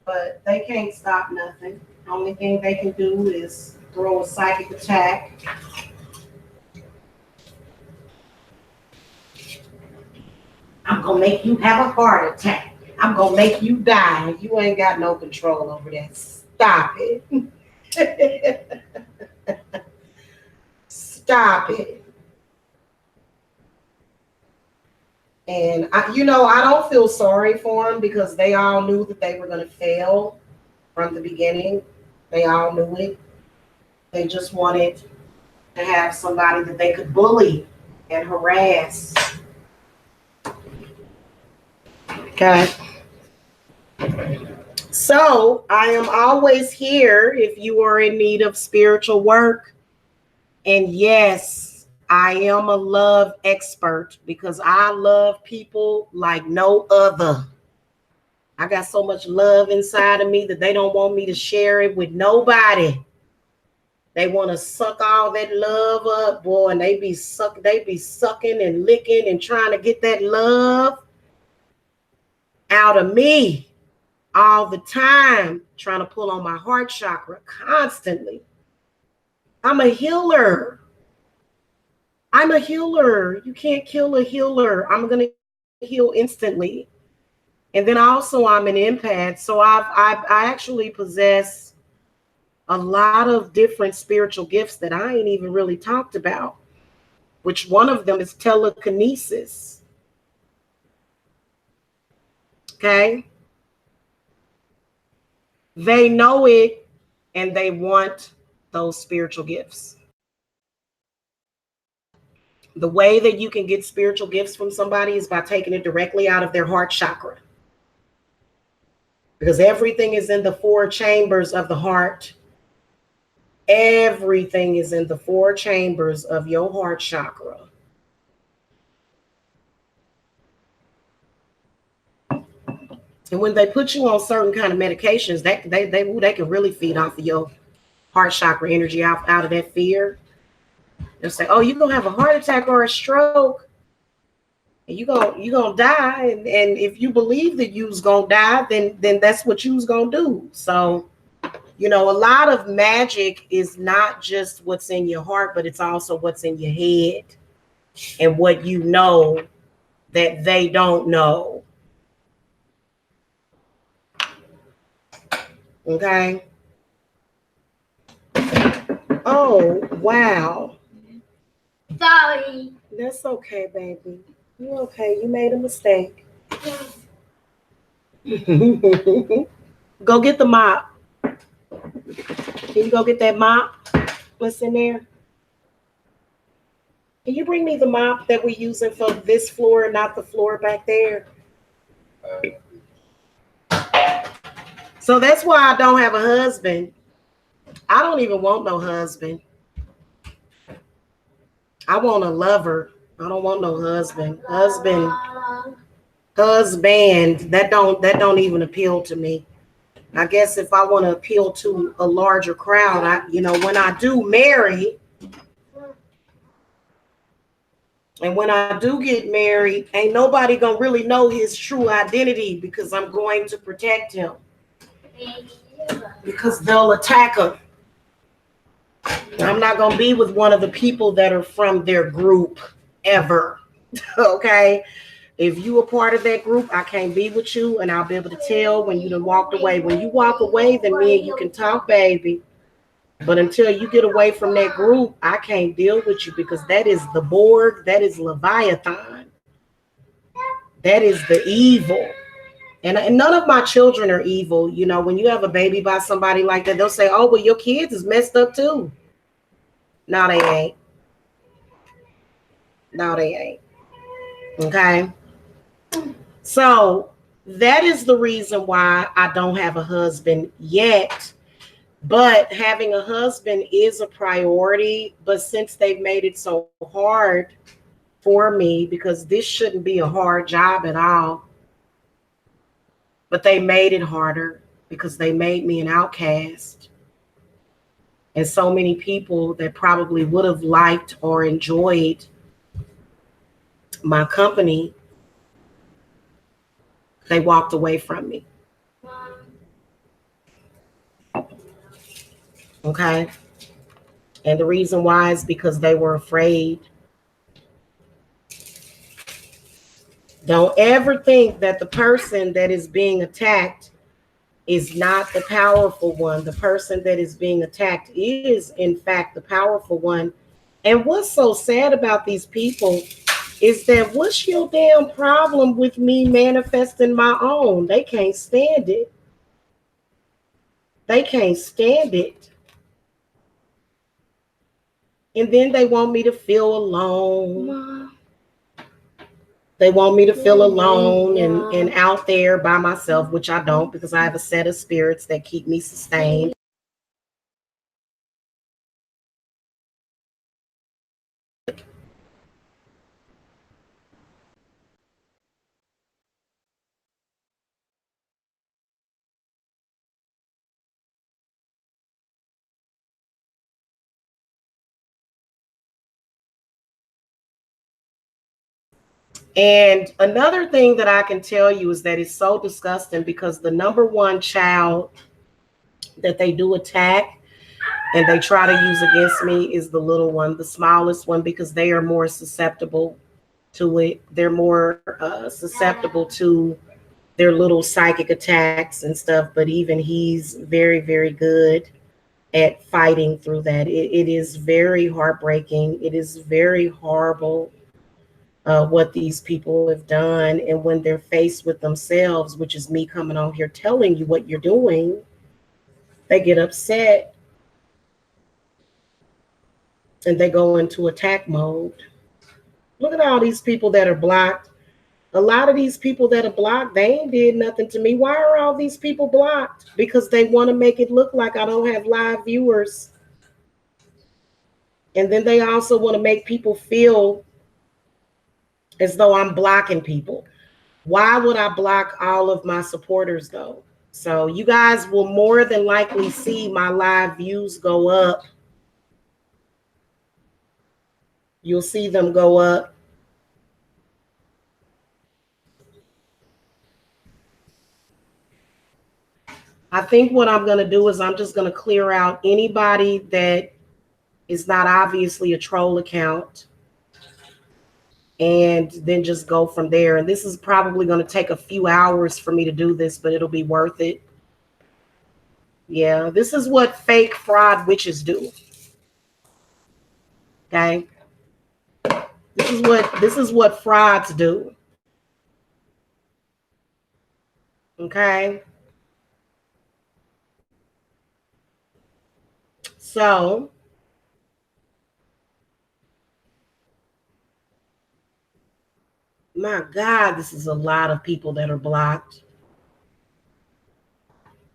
But they can't stop nothing. The only thing they can do is throw a psychic attack. I'm going to make you have a heart attack. I'm going to make you die. You ain't got no control over that. Stop it. Stop it. And, I don't feel sorry for them because they all knew that they were going to fail from the beginning. They all knew it. They just wanted to have somebody that they could bully and harass. Okay. So I am always here if you are in need of spiritual work. And yes, I am a love expert because I love people like no other. I got so much love inside of me that they don't want me to share it with nobody. They want to suck all that love up, boy, and they be sucking and licking and trying to get that love out of me all the time, trying to pull on my heart chakra constantly. I'm a healer. I'm a healer. You can't kill a healer. I'm going to heal instantly. And then also I'm an empath. So I actually possess a lot of different spiritual gifts that I ain't even really talked about, which one of them is telekinesis. Okay. They know it and they want those spiritual gifts. The way that you can get spiritual gifts from somebody is by taking it directly out of their heart chakra. Because everything is in the 4 chambers of the heart. Everything is in the 4 chambers of your heart chakra. And when they put you on certain kind of medications, they can really feed off of your heart chakra energy out of that fear. They'll say, oh, you're going to have a heart attack or a stroke. And you're gonna die. And if you believe that you was going to die, then that's what you was going to do. So, a lot of magic is not just what's in your heart, but it's also what's in your head and what you know that they don't know. Okay. Oh, wow.
Sorry.
That's okay, baby. You okay. You made a mistake. Go get the mop. Can you go get that mop? What's in there? Can you bring me the mop that we're using for this floor, not the floor back there? So that's why I don't have a husband. I don't even want no husband. I want a lover. I don't want no husband. Husband. That don't even appeal to me. I guess if I want to appeal to a larger crowd, when I do marry, and when I do get married, ain't nobody gonna really know his true identity because I'm going to protect him. Because they'll attack him. I'm not gonna be with one of the people that are from their group ever. Okay? If you are part of that group, I can't be with you, and I'll be able to tell when you done walked away. When you walk away, then me and you can talk, baby. But until you get away from that group, I can't deal with you because that is the Borg, that is Leviathan, that is the evil. And none of my children are evil. When you have a baby by somebody like that, they'll say, oh, well, your kids is messed up too. No, they ain't. No, they ain't. Okay. So that is the reason why I don't have a husband yet. But having a husband is a priority. But since they've made it so hard for me, because this shouldn't be a hard job at all, but they made it harder because they made me an outcast. And so many people that probably would have liked or enjoyed my company, they walked away from me. Okay. And the reason why is because they were afraid. Don't ever think that the person that is being attacked is not the powerful one. The person that is being attacked is, in fact, the powerful one. And what's so sad about these people is that what's your damn problem with me manifesting my own? They can't stand it. They can't stand it. And then they want me to feel alone. They want me to feel alone and out there by myself, which I don't, because I have a set of spirits that keep me sustained. And another thing that I can tell you is that it's so disgusting because the number one child that they do attack and they try to use against me is the little one, the smallest one, because they are more susceptible to it. They're more susceptible to their little psychic attacks and stuff. But even he's very, very good at fighting through that. It is very heartbreaking. It is very horrible. What these people have done, and when they're faced with themselves, which is me coming on here telling you what you're doing, they get upset and they go into attack mode. Look at all these people that are blocked. A lot of these people that are blocked, they ain't did nothing to me. Why are all these people blocked? Because they want to make it look like I don't have live viewers. And then they also want to make people feel as though I'm blocking people. Why would I block all of my supporters though? So you guys will more than likely see my live views go up. You'll see them go up. I think what I'm going to do is I'm just going to clear out anybody that is not obviously a troll account and then just go from there. And this is probably going to take a few hours for me to do this, but it'll be worth it. Yeah, this is what fake fraud witches do. Okay? This is what frauds do. Okay? So, my God, this is a lot of people that are blocked.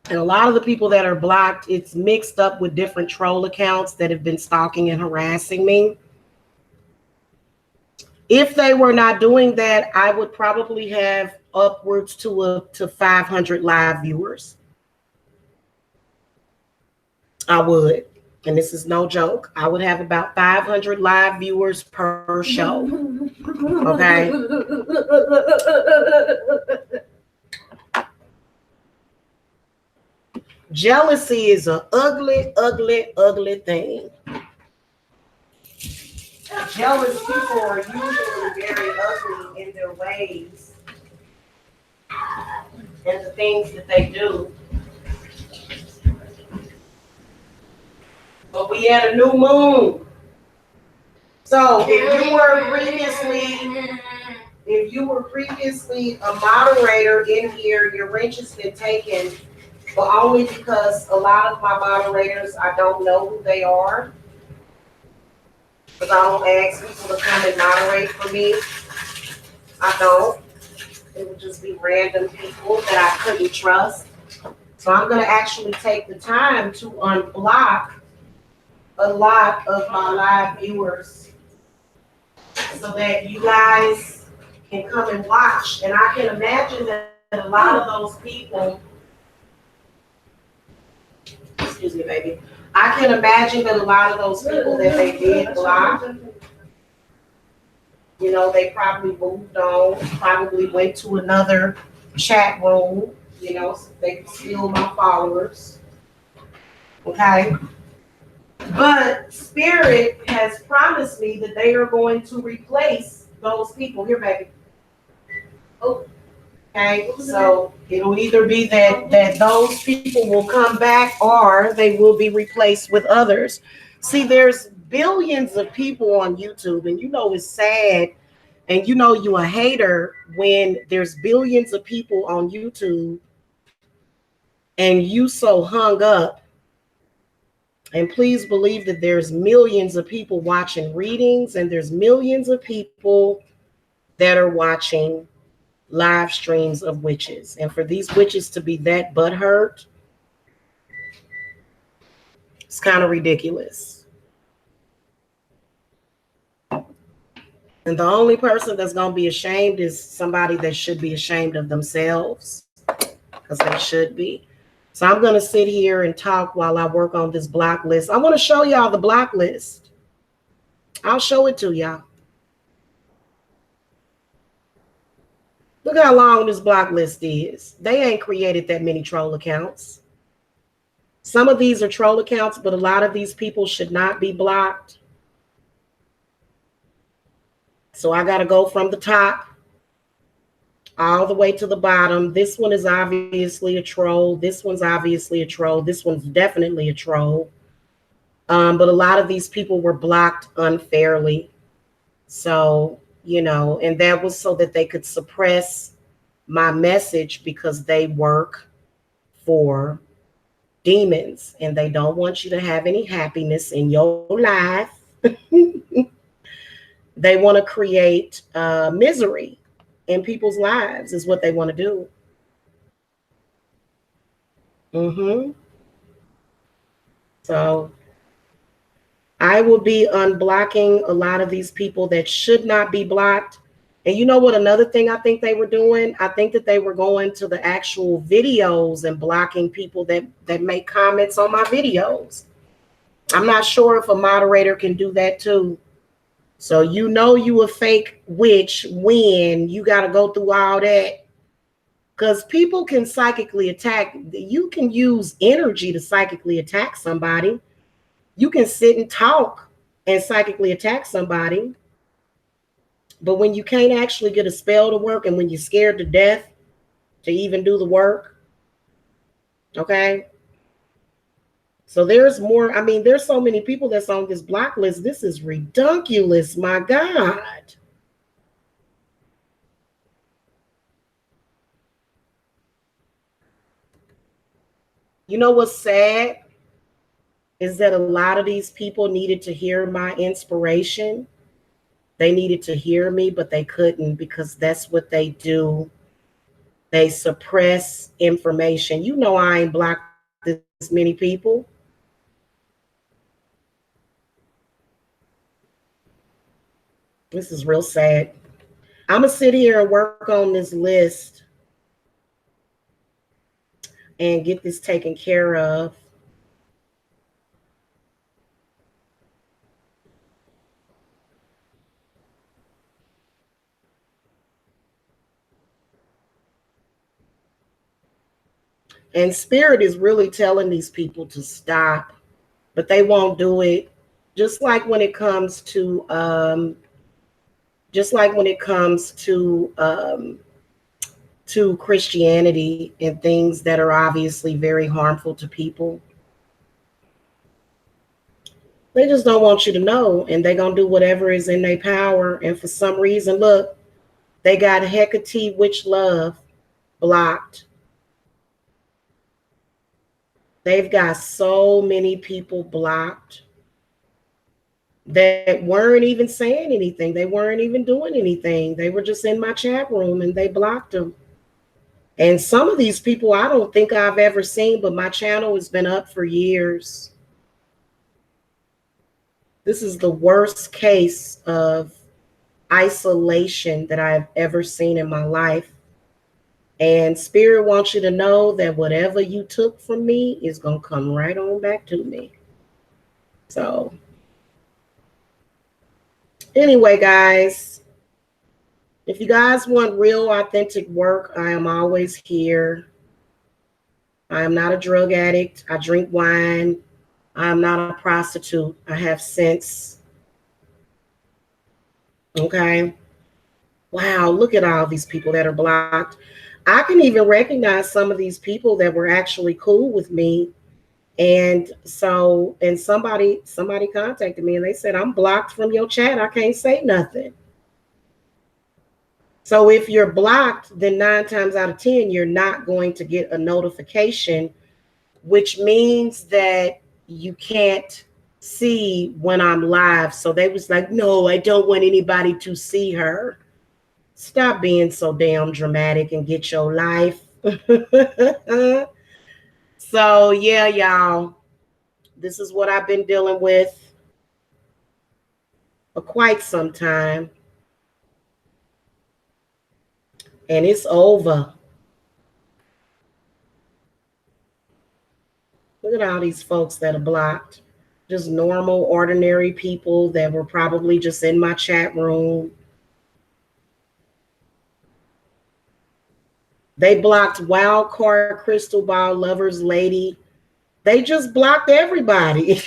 And a lot of the people that are blocked, it's mixed up with different troll accounts that have been stalking and harassing me. If they were not doing that, I would probably have upwards to 500 live viewers. I would. And this is no joke. I would have about 500 live viewers per show. Okay. Jealousy is an ugly, ugly, ugly thing. Jealous people are usually very ugly in their ways and the things that they do. But we had a new moon. So if you were previously a moderator in here, your wrench has been taken, but only because a lot of my moderators, I don't know who they are. Because I don't ask people to come and moderate for me. I don't. It would just be random people that I couldn't trust. So I'm going to actually take the time to unblock a lot of my live viewers so that you guys can come and watch. And I can imagine that a lot of those people, excuse me, baby, I can imagine that a lot of those people that they did block, you know, they probably moved on, probably went to another chat room, you know, so they can steal my followers. Okay? But Spirit has promised me that they are going to replace those people. Here, baby. Oh. Okay, so it'll either be that those people will come back or they will be replaced with others. See, there's billions of people on YouTube, and you know it's sad, and you know you a hater when there's billions of people on YouTube and you so hung up. And please believe that there's millions of people watching readings, and there's millions of people that are watching live streams of witches. And for these witches to be that butthurt, it's kind of ridiculous. And the only person that's going to be ashamed is somebody that should be ashamed of themselves, because they should be. So I'm going to sit here and talk while I work on this block list. I want to show y'all the block list. I'll show it to y'all. Look how long this block list is. They ain't created that many troll accounts. Some of these are troll accounts, but a lot of these people should not be blocked. So I got to go from the top all the way to the bottom. This one is obviously a troll. This one's obviously a troll. This one's definitely a troll. But a lot of these people were blocked unfairly. So, you know, and that was so that they could suppress my message because they work for demons and they don't want you to have any happiness in your life. They want to create misery in people's lives is what they want to do. So I will be unblocking a lot of these people that should not be blocked. And you know what? Another thing I think they were doing, I think that they were going to the actual videos and blocking people that make comments on my videos. I'm not sure if a moderator can do that too. So you know you a fake witch when you got to go through all that. Because people can psychically attack. You can use energy to psychically attack somebody. You can sit and talk and psychically attack somebody. But when you can't actually get a spell to work and when you're scared to death to even do the work, okay? So there's more. I mean, there's so many people that's on this block list. This is ridiculous, my God. You know what's sad? Is that a lot of these people needed to hear my inspiration. They needed to hear me, but they couldn't because that's what they do. They suppress information. You know I ain't blocked this many people. This is real sad. I'm going to sit here and work on this list and get this taken care of. And Spirit is really telling these people to stop, but they won't do it. Just like when it comes to just like when it comes to Christianity and things that are obviously very harmful to people. They just don't want you to know, and they're gonna do whatever is in their power. And for some reason, look, they got Hecate Witch Love blocked. They've got so many people blocked that weren't even saying anything. They weren't even doing anything. They were just in my chat room and they blocked them. And some of these people I don't think I've ever seen, but my channel has been up for years. This is the worst case of isolation that I've ever seen in my life. And Spirit wants you to know that whatever you took from me is going to come right on back to me. So, anyway, guys, if you guys want real, authentic work, I am always here. I am not a drug addict. I drink wine. I am not a prostitute. I have sense. Okay. Wow, look at all these people that are blocked. I can even recognize some of these people that were actually cool with me. And so, and somebody contacted me and they said, I'm blocked from your chat. I can't say nothing. So if you're blocked, then 9 times out of 10, you're not going to get a notification, which means that you can't see when I'm live. So they was like, no, I don't want anybody to see her. Stop being so damn dramatic and get your life. So yeah, y'all, this is what I've been dealing with for quite some time. And it's over. Look at all these folks that are blocked. Just normal, ordinary people that were probably just in my chat room. They blocked Wild Card, Crystal Ball, Lovers Lady. They just blocked everybody.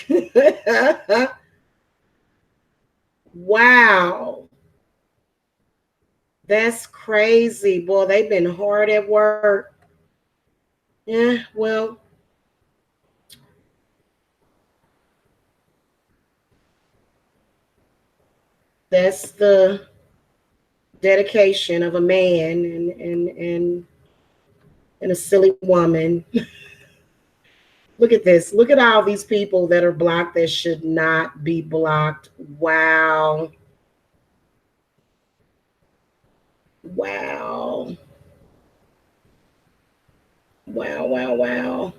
Wow. That's crazy. Boy, they've been hard at work. Yeah, well, that's the dedication of a man and a silly woman. Look at this. Look at all these people that are blocked that should not be blocked. Wow. Wow. Wow, wow, wow.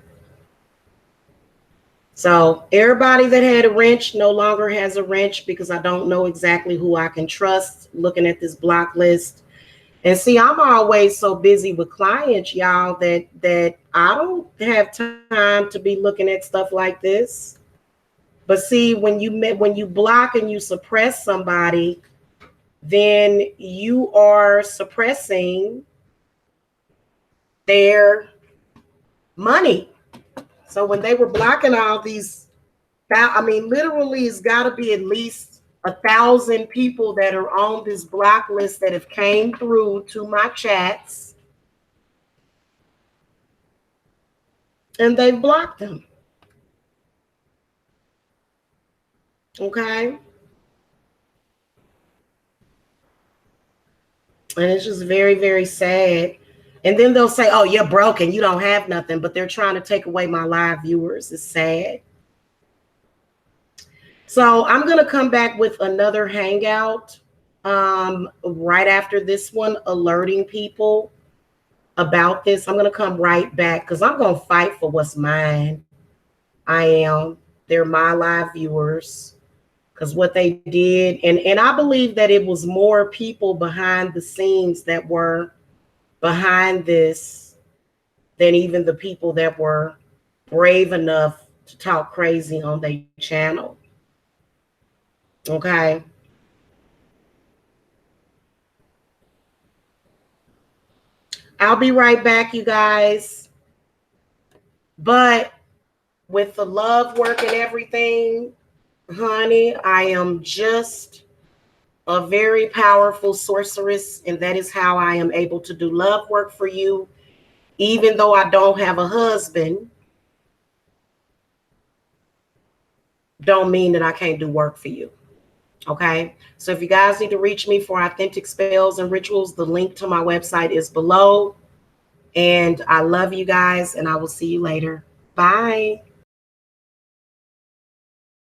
So everybody that had a wrench no longer has a wrench because I don't know exactly who I can trust looking at this block list. And see, I'm always so busy with clients, y'all, that I don't have time to be looking at stuff like this. But see, when you block and you suppress somebody, then you are suppressing their money. So when they were blocking all these, I mean, literally, it's got to be at least 1,000 people that are on this block list that have came through to my chats, and they've blocked them. Okay. And it's just very, very sad. And then they'll say, oh, you're broken. You don't have nothing. But they're trying to take away my live viewers. It's sad. So I'm going to come back with another hangout right after this one, alerting people about this. I'm going to come right back because I'm going to fight for what's mine. I am. They're my live viewers. Because what they did, and I believe that it was more people behind the scenes that were behind this than even the people that were brave enough to talk crazy on their channel. Okay. I'll be right back, you guys. But with the love work and everything, honey, I am just a very powerful sorceress, and that is how I am able to do love work for you. Even though I don't have a husband, don't mean that I can't do work for you. Okay. So if you guys need to reach me for authentic spells and rituals, the link to my website is below. And I love you guys, and I will see you later. Bye.